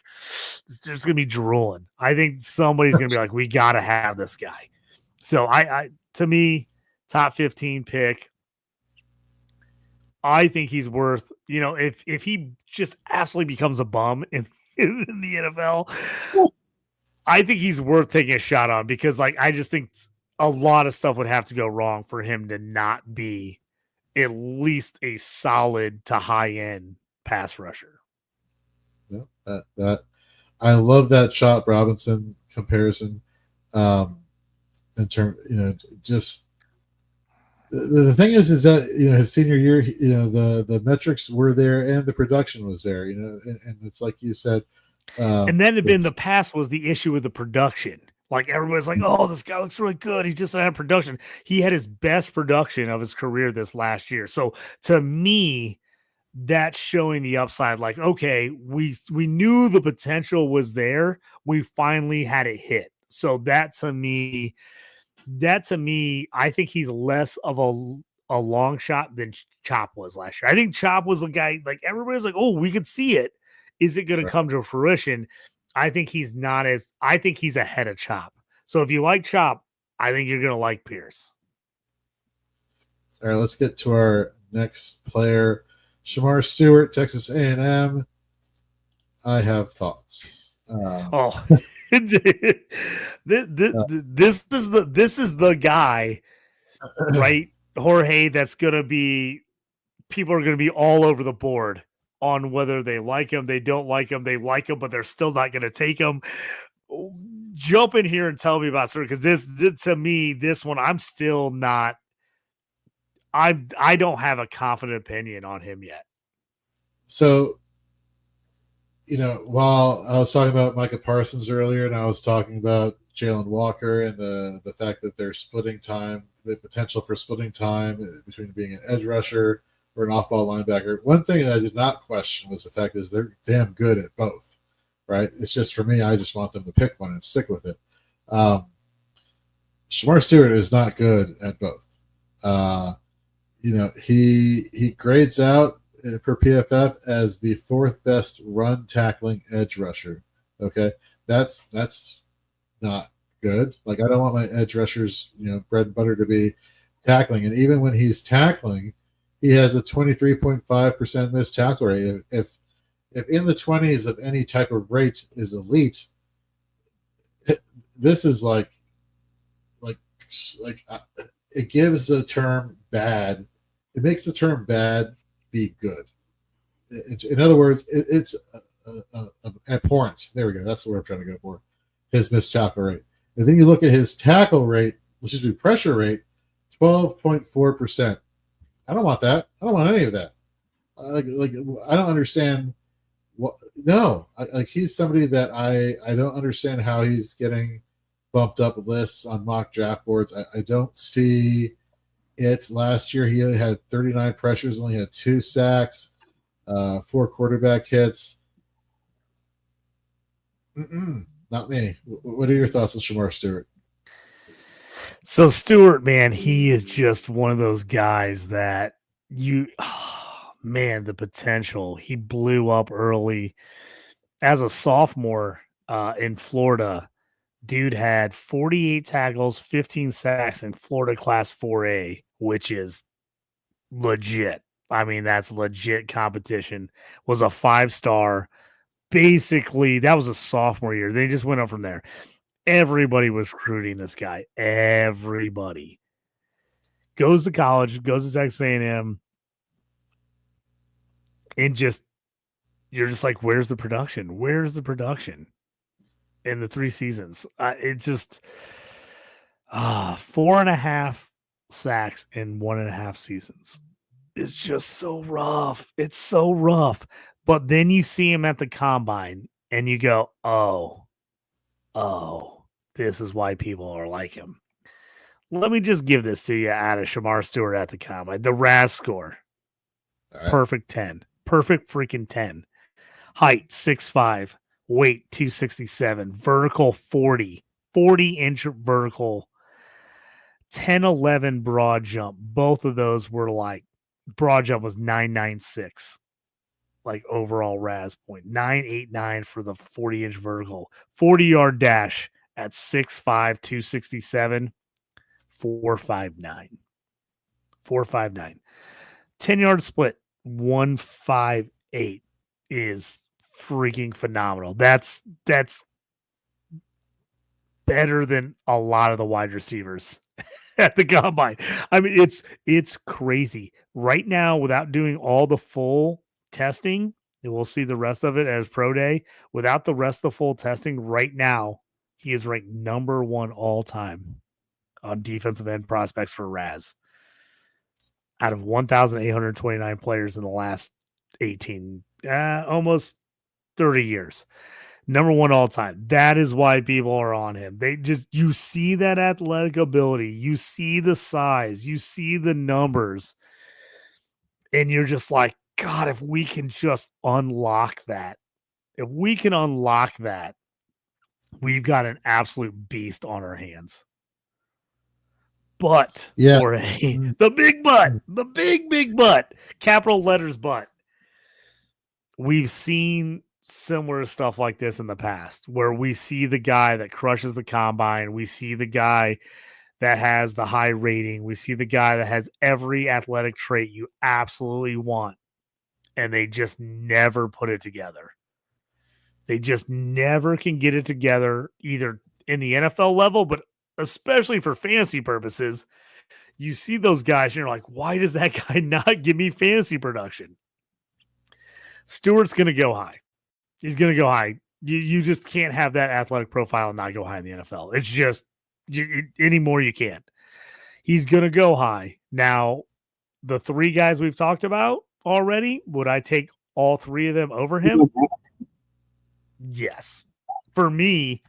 it's just going to be drooling. I think somebody's going to be like, we got to have this guy. So to me, top 15 pick. I think he's worth, if he just absolutely becomes a bum in the NFL, I think he's worth taking a shot on because I just think a lot of stuff would have to go wrong for him to not be at least a solid to high end pass rusher. Yeah, that I love that Chop Robinson comparison. In term, just the thing is that his senior year, the metrics were there and the production was there, and it's like you said. And then in the past was the issue with the production. Like everybody's like, oh, this guy looks really good. He just had production. He had his best production of his career this last year. So to me, that's showing the upside. Like, okay, we knew the potential was there. We finally had it hit. So that to me, I think he's less of a long shot than Chop was last year. I think Chop was a guy like everybody's like, oh, we could see it. Is it going to come to fruition? I think he's not I think he's ahead of Chop. So if you like Chop, I think you're going to like Pierce. All right, let's get to our next player, Shamar Stewart, Texas A&M. I have thoughts. This is the guy, right, Jorge? That's going to be people are going to be all over the board on whether they like him, they don't like him, they like him, but they're still not going to take him. Jump in here and tell me about Stewart because this to me, this one I'm still not. I don't have a confident opinion on him yet. So, while I was talking about Micah Parsons earlier, and I was talking about Jalen Walker and the fact that they're splitting time, the potential for splitting time between being an edge rusher or an off-ball linebacker. One thing that I did not question was the fact is they're damn good at both, right? It's just for me, I just want them to pick one and stick with it. Shamar Stewart is not good at both. He grades out per PFF as the 4th best run tackling edge rusher. Okay, that's not good. Like I don't want my edge rushers, bread and butter to be tackling, and even when he's tackling, he has a 23.5% missed tackle rate. If in the 20s of any type of rate is elite, this is like it gives the term bad. It makes the term bad be good. In other words, it's abhorrent. There we go. That's the word I'm trying to go for. His missed tackle rate. And then you look at his tackle rate, pressure rate, 12.4%. I don't want that. I don't want any of that. I don't understand what. No, he's somebody that I don't understand how he's getting bumped up lists on mock draft boards. I don't see it. Last year he had 39 pressures, only had 2 sacks, 4 quarterback hits. Not me. What are your thoughts on Shamar Stewart? So Stewart, man, he is just one of those guys that the potential. He blew up early as a sophomore in Florida. Dude had 48 tackles, 15 sacks in Florida Class 4A, which is legit. I mean, that's legit competition. Was a 5-star. Basically, that was a sophomore year. They just went up from there. Everybody was recruiting this guy. Everybody. Goes to college, goes to Texas A&M, and you're just like, where's the production? Where's the production in the 3 seasons? It just 4.5 sacks in 1.5 seasons. It's just so rough. It's so rough. But then you see him at the combine and you go, oh, this is why people are like him. Let me just give this to you out of Shamar Stewart at the combine. The RAS score. Right. Perfect 10. Perfect freaking 10. Height 6'5", weight 267, vertical 40, 40-inch vertical, 10-11 broad jump. Both of those were like, broad jump was 996, like overall RAS point. 989 for the 40-inch vertical. 40-yard dash at 6'5", 267, 459. 459. 10-yard split, 158 is freaking phenomenal. That's better than a lot of the wide receivers at the combine. I mean, it's crazy. Right now, without doing all the full testing, and we'll see the rest of it as pro day, without the rest of the full testing, right now, he is ranked number 1 all time on defensive end prospects for RAS out of 1,829 players in the last 18, almost 30 years. Number 1 all time. That is why people are on him. You see that athletic ability, you see the size, you see the numbers, and you're just like, God, if we can just unlock that, we've got an absolute beast on our hands. But the big butt, the big butt, capital letters butt. We've seen similar stuff like this in the past where we see the guy that crushes the combine. We see the guy that has the high rating. We see the guy that has every athletic trait you absolutely want. And they just never put it together. They just never can get it together either in the NFL level, but especially for fantasy purposes. You see those guys and you're like, why does that guy not give me fantasy production? Stewart's going to go high. He's going to go high. You just can't have that athletic profile and not go high in the NFL. It's just anymore you can't. He's going to go high. Now, the 3 guys we've talked about already, would I take all 3 of them over him? Yes. For me,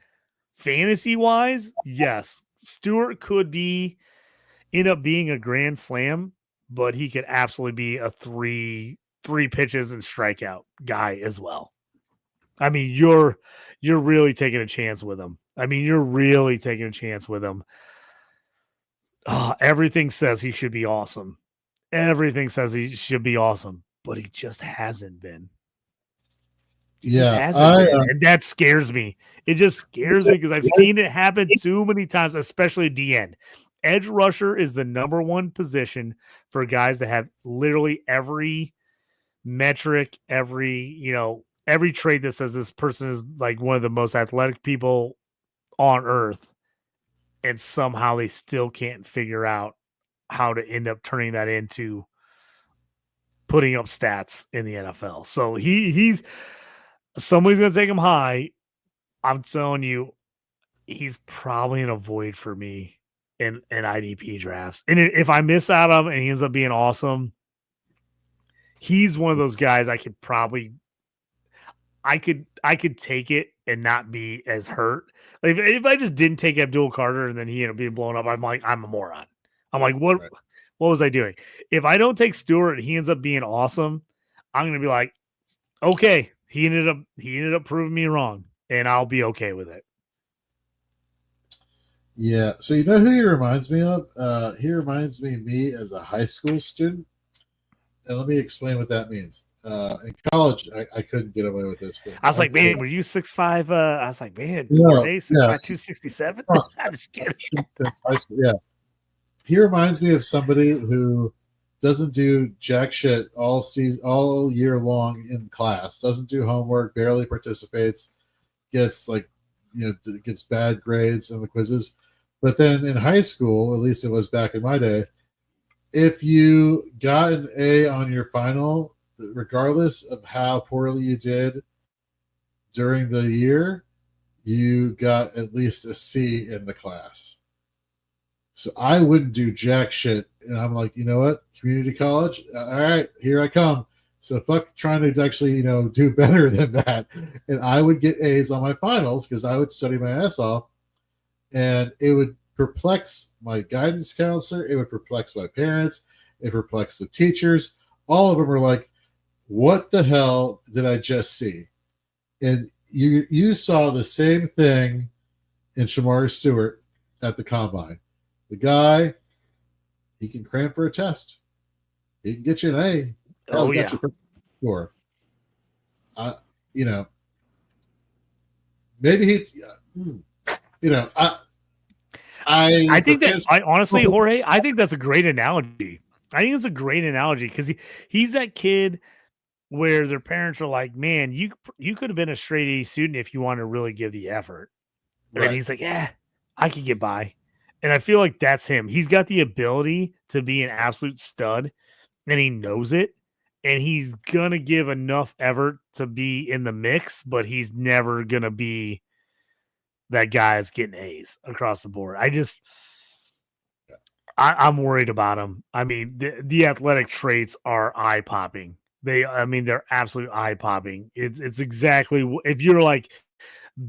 fantasy-wise, yes. Stewart could end up being a grand slam, but he could absolutely be a three pitches and strikeout guy as well. I mean, you're really taking a chance with him. Everything says he should be awesome. But he just hasn't been. And that scares me. It just scares me because I've seen it happen too many times, especially at DN. Edge rusher is the number 1 position for guys that have literally every metric, every trait that says this person is like one of the most athletic people on earth, and somehow they still can't figure out how to end up turning that into putting up stats in the NFL. So he's somebody's going to take him high. I'm telling you, he's probably in a void for me in IDP drafts. And if I miss out on him and he ends up being awesome, he's one of those guys I could take it and not be as hurt. Like if I just didn't take Abdul Carter and then he ended up being blown up, I'm like, I'm a moron. I'm like, what was I doing? If I don't take Stewart and he ends up being awesome, I'm gonna be like, okay, he ended up proving me wrong, and I'll be okay with it. Yeah. So you know who he reminds me of? He reminds me of me as a high school student. And let me explain what that means. In college, I couldn't get away with this. I was like, man, were you 6'5"? I was like, man, no, 6'5", 267? I'm just kidding. High school, yeah. He reminds me of somebody who doesn't do jack shit all year long in class, doesn't do homework, barely participates, gets gets bad grades in the quizzes. But then in high school, at least it was back in my day, if you got an A on your final, regardless of how poorly you did during the year, you got at least a C in the class. So I wouldn't do jack shit. And I'm like, you know what? Community college? All right, here I come. So fuck trying to actually, do better than that. And I would get A's on my finals because I would study my ass off. And it would perplex my guidance counselor. It would perplex my parents. It perplexed the teachers. All of them were like, what the hell did I just see? And you saw the same thing in Shamar Stewart at the combine. The guy, he can cram for a test. He can get you an A. Oh, yeah. Score. Maybe he, I think that I honestly, Jorge, I think that's a great analogy. I think it's a great analogy because he's that kid where their parents are like, man, you could have been a straight A student if you want to really give the effort. Right. And he's like, yeah, I could get by. And I feel like that's him. He's got the ability to be an absolute stud, and he knows it. And he's going to give enough effort to be in the mix, but he's never going to be that guy that's getting A's across the board. I'm worried about him. I mean, the athletic traits are eye-popping. They're absolute eye-popping. It's exactly, if you're like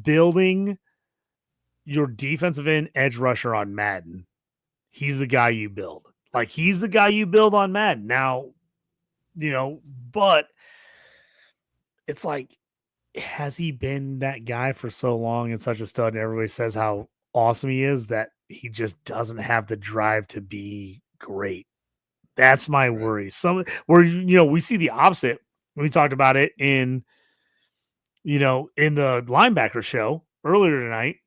building your defensive end edge rusher on Madden, he's the guy you build. Like, he's the guy you build on Madden. Now, but it's like, has he been that guy for so long and such a stud, and everybody says how awesome he is, that he just doesn't have the drive to be great? That's my worry. We see the opposite. We talked about it in the linebacker show earlier tonight.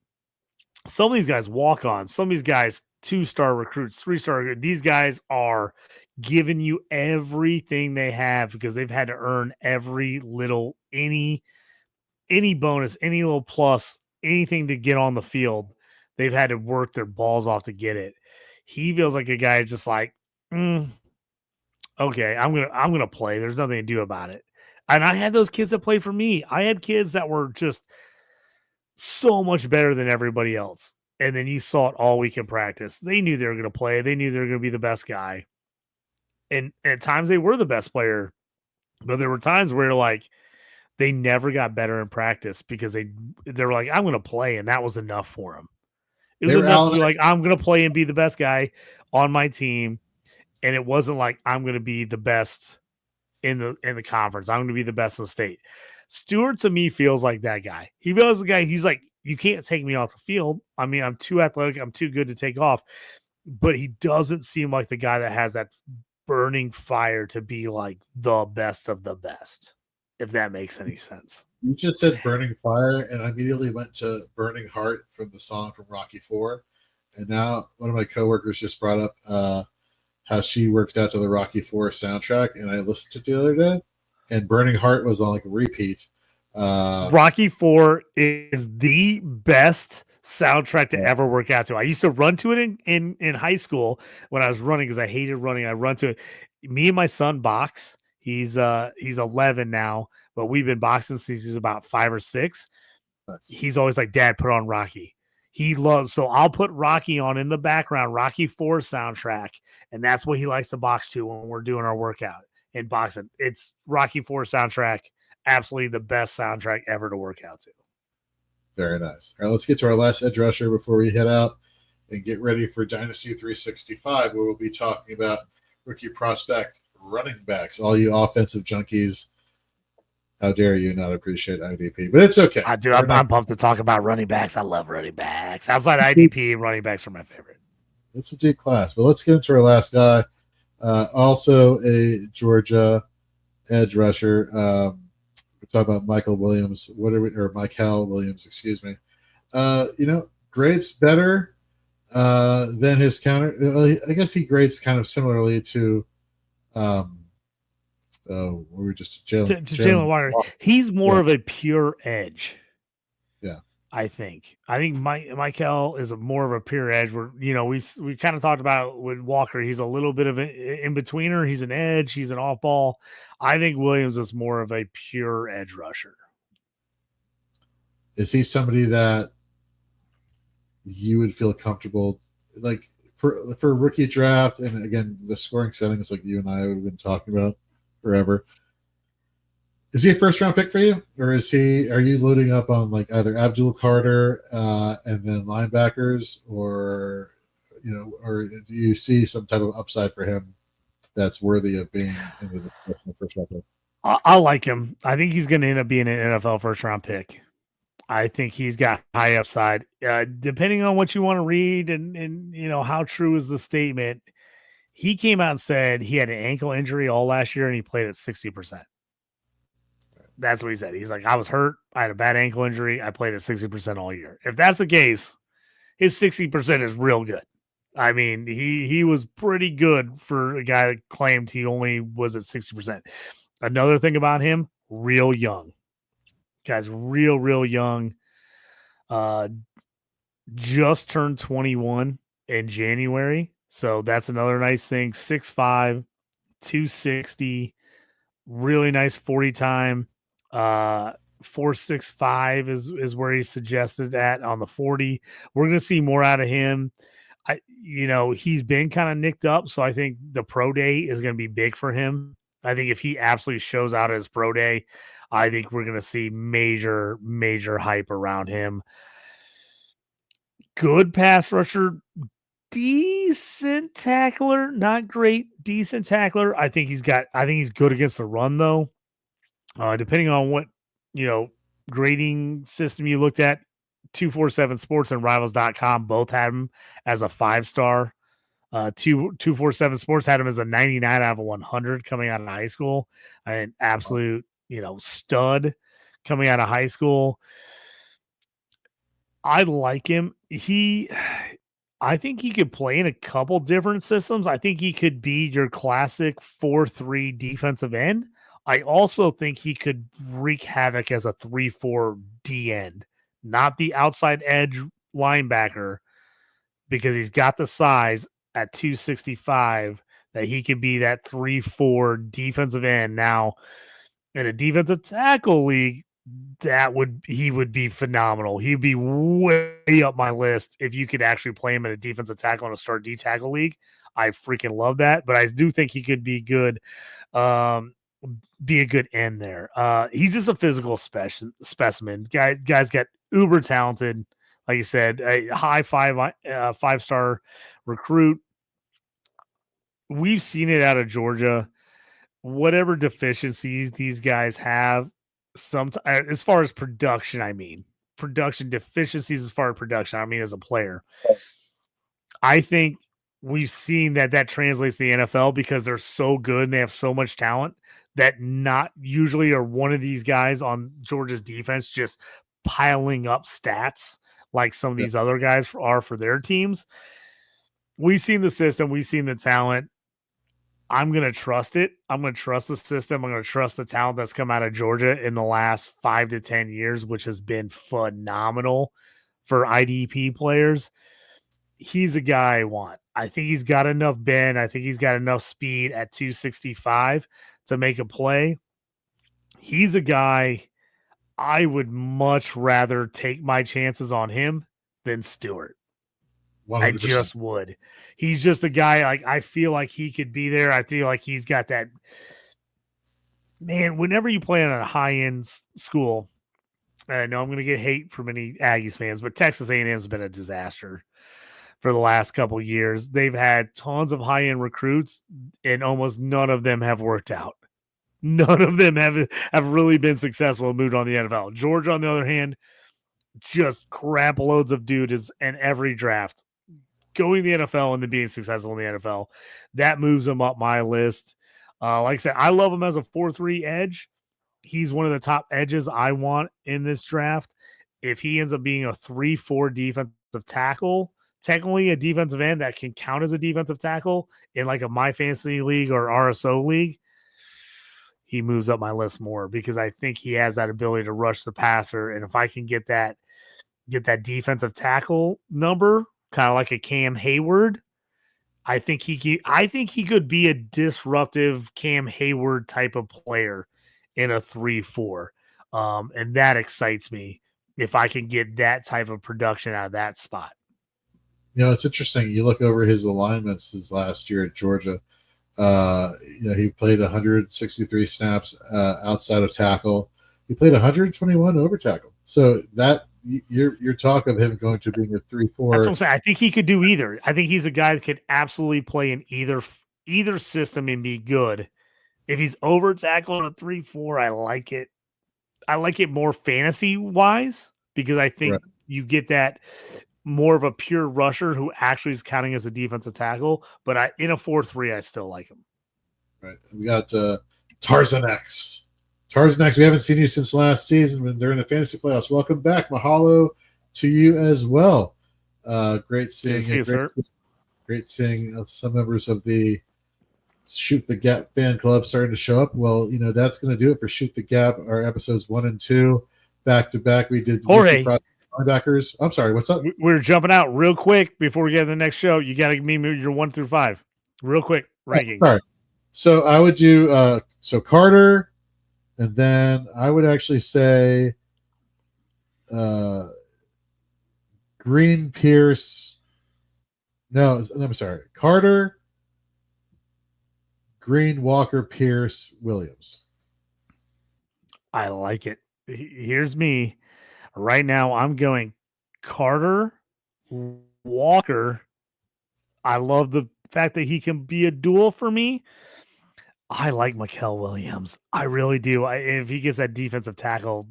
Some of these guys walk on, some of these guys 2-star recruits, 3-star. These guys are giving you everything they have because they've had to earn every little, any bonus, any little plus, anything to get on the field. They've had to work their balls off to get it. He feels like a guy just like, okay, I'm gonna play. There's nothing to do about it. And I had those kids that played for me. I had kids that were just so much better than everybody else. And then you saw it all week in practice. They knew they were going to play. They knew they were going to be the best guy. And at times they were the best player. But there were times where like they never got better in practice because they were like, I'm going to play. And that was enough for them. It was enough to be like, I'm going to play and be the best guy on my team. And it wasn't like, I'm going to be the best in the conference. I'm going to be the best in the state. Stewart, to me, feels like that guy. He feels the guy. He's like, you can't take me off the field. I mean, I'm too athletic. I'm too good to take off. But he doesn't seem like the guy that has that burning fire to be like the best of the best, if that makes any sense. You just said burning fire, and I immediately went to Burning Heart from the song from Rocky IV. And now one of my coworkers just brought up how she works out to the Rocky IV soundtrack, and I listened to it the other day. And Burning Heart was on like repeat. Rocky IV is the best soundtrack to ever work out to. I used to run to it in high school when I was running because I hated running. I run to it. Me and my son box. He's 11 now, but we've been boxing since he's about 5 or 6. Nice. He's always like, Dad, put on Rocky. He loves, so I'll put Rocky on in the background, Rocky 4 soundtrack, and that's what he likes to box to when we're doing our workout in boxing. It's Rocky 4 soundtrack, absolutely the best soundtrack ever to work out to. Very nice. All right, let's get to our last edge rusher before we head out and get ready for Dynasty 365, where we'll be talking about rookie prospect running backs. All you offensive junkies, how dare you not appreciate IDP? But it's okay. I'm pumped to talk about running backs. I love running backs. Outside IDP, running backs are my favorite. It's a deep class. But let's get into our last guy. Also a Georgia edge rusher. We're talking about Michael Williams. Michael Williams, excuse me. Grades better than his counter. I guess he grades kind of similarly to we were just Jalen Water. He's more of a pure edge. Yeah. I think Michael is more of a pure edge. We kind of talked about with Walker. He's a little bit of an in-betweener. He's an edge. He's an off-ball. I think Williams is more of a pure edge rusher. Is he somebody that you would feel comfortable, like for rookie draft? And again, the scoring settings like you and I have been talking about forever. Is he a first round pick for you, or are you loading up on like either Abdul Carter and then linebackers, or do you see some type of upside for him that's worthy of being in the first round pick? I like him. I think he's going to end up being an NFL first round pick. I think he's got high upside. Depending on what you want to read and how true is the statement, he came out and said he had an ankle injury all last year and he played at 60%. That's what he said. He's like, I was hurt. I had a bad ankle injury. I played at 60% all year. If that's the case, his 60% is real good. I mean, he was pretty good for a guy that claimed he only was at 60%. Another thing about him, real young. Guy's real young. Just turned 21 in January. So that's another nice thing. 6'5", 260, really nice 40 time. 4.65 is where he's suggested at on the 40. We're going to see more out of him. He's been kind of nicked up, so I think the pro day is going to be big for him. I think if he absolutely shows out at his pro day, I think we're going to see major hype around him. Good pass rusher, decent tackler, not great, decent tackler. I think he's good against the run though. Depending on what, grading system you looked at, 247 Sports and Rivals.com both had him as a 5-star. 247 Sports had him as a 99 out of 100 coming out of high school. An absolute, stud coming out of high school. I like him. I think he could play in a couple different systems. I think he could be your classic 4-3 defensive end. I also think he could wreak havoc as a 3-4 D end, not the outside edge linebacker, because he's got the size at 265 that he could be that 3-4 defensive end. Now, in a defensive tackle league, he would be phenomenal. He'd be way up my list if you could actually play him in a defensive tackle in a start D tackle league. I freaking love that, but I do think he could be good. Be a good end there. He's just a physical specimen. Guy's got uber talented, like you said, a high 5-star recruit. We've seen it out of Georgia. Whatever deficiencies these guys have, as far as production, production deficiencies as far as production, as a player. I think we've seen that translates to the NFL because they're so good and they have so much talent that not usually are one of these guys on Georgia's defense just piling up stats like some of these other guys are for their teams. We've seen the system. We've seen the talent. I'm going to trust it. I'm going to trust the system. I'm going to trust the talent that's come out of Georgia in the last 5 to 10 years, which has been phenomenal for IDP players, he's a guy I want. I think he's got enough bend. I think he's got enough speed at 265 to make a play. He's a guy I would much rather take my chances on him than Stewart. 100%. I just would. He's just a guy, like, I feel like he could be there. I feel like he's got that. Man, whenever you play in a high-end school, and I know I'm going to get hate from any Aggies fans, but Texas A&M has been a disaster for the last couple of years. They've had tons of high-end recruits, and almost none of them have worked out. None of them have really been successful and moved on the NFL. Georgia, on the other hand, just crap loads of dudes in every draft. Going to the NFL and then being successful in the NFL, that moves him up my list. Like I said, I love him as a 4-3 edge. He's one of the top edges I want in this draft. If he ends up being a 3-4 defensive tackle, technically a defensive end that can count as a defensive tackle in like a My Fantasy League or RSO league, he moves up my list more because I think he has that ability to rush the passer. And if I can get that defensive tackle number, kind of like a Cam Hayward, I think he could be a disruptive Cam Hayward type of player in a 3-4. And that excites me if I can get that type of production out of that spot. It's interesting. You look over his alignments his last year at Georgia. He played 163 snaps outside of tackle. He played 121 over tackle. So that your talk of him going to being a 3-4. That's what I'm saying. I think he could do either. I think he's a guy that could absolutely play in either system and be good. If he's over tackle in a 3-4, I like it. I like it more fantasy wise because I think you get that more of a pure rusher who actually is counting as a defensive tackle. But in a 4-3, I still like him. Right. We got Tarzan X. Tarzan X, we haven't seen you since last season when they're in the fantasy playoffs. Welcome back. Mahalo to you as well. Great seeing you. Great seeing some members of the Shoot the Gap fan club starting to show up. Well, that's going to do it for Shoot the Gap. Our episodes 1 and 2 back to back. We did linebackers. I'm sorry. What's up? We're jumping out real quick before we get to the next show. You got to give me your 1 through 5, real quick rankings. Sorry. So I would do Carter, and then I would actually say Green, Pierce. No, I'm sorry. Carter, Green, Walker, Pierce, Williams. I like it. Here's me. Right now, I'm going Carter, Walker. I love the fact that he can be a duel for me. I like Mikael Williams. I really do. If he gets that defensive tackle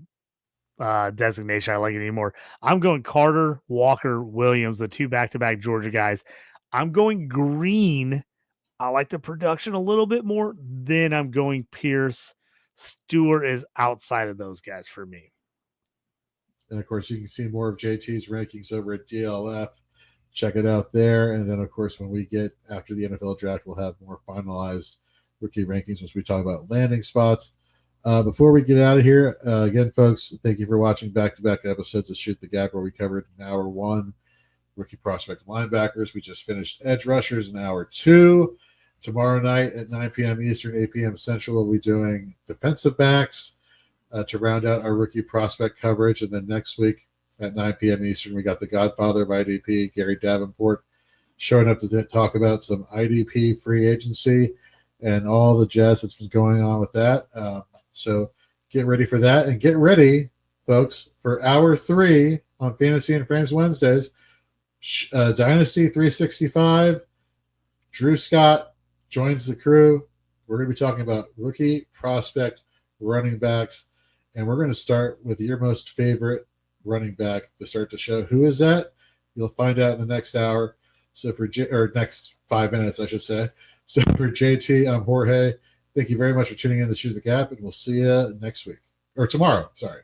designation, I like it anymore. I'm going Carter, Walker, Williams, the 2 back-to-back Georgia guys. I'm going Green. I like the production a little bit more. Then I'm going Pierce. Stewart is outside of those guys for me. And, of course, you can see more of JT's rankings over at DLF. Check it out there. And then, of course, when we get after the NFL draft, we'll have more finalized rookie rankings once we talk about landing spots. Before we get out of here, again, folks, thank you for watching back-to-back episodes of Shoot the Gap, where we covered in hour 1 rookie prospect linebackers. We just finished edge rushers in hour 2. Tomorrow night at 9 p.m. Eastern, 8 p.m. Central, we'll be doing defensive backs to round out our rookie prospect coverage. And then next week at 9 p.m. Eastern, we got the godfather of IDP, Gary Davenport, showing up to talk about some IDP free agency and all the jazz that's been going on with that. So get ready for that. And get ready, folks, for hour 3 on Fantasy and Frames Wednesdays. Dynasty 365. Drew Scott joins the crew. We're going to be talking about rookie prospect running backs. And we're going to start with your most favorite running back to start the show. Who is that? You'll find out in the next hour. So or next 5 minutes, I should say. So for JT, I'm Jorge. Thank you very much for tuning in to Shoot the Gap, and we'll see you next week. Or tomorrow, sorry.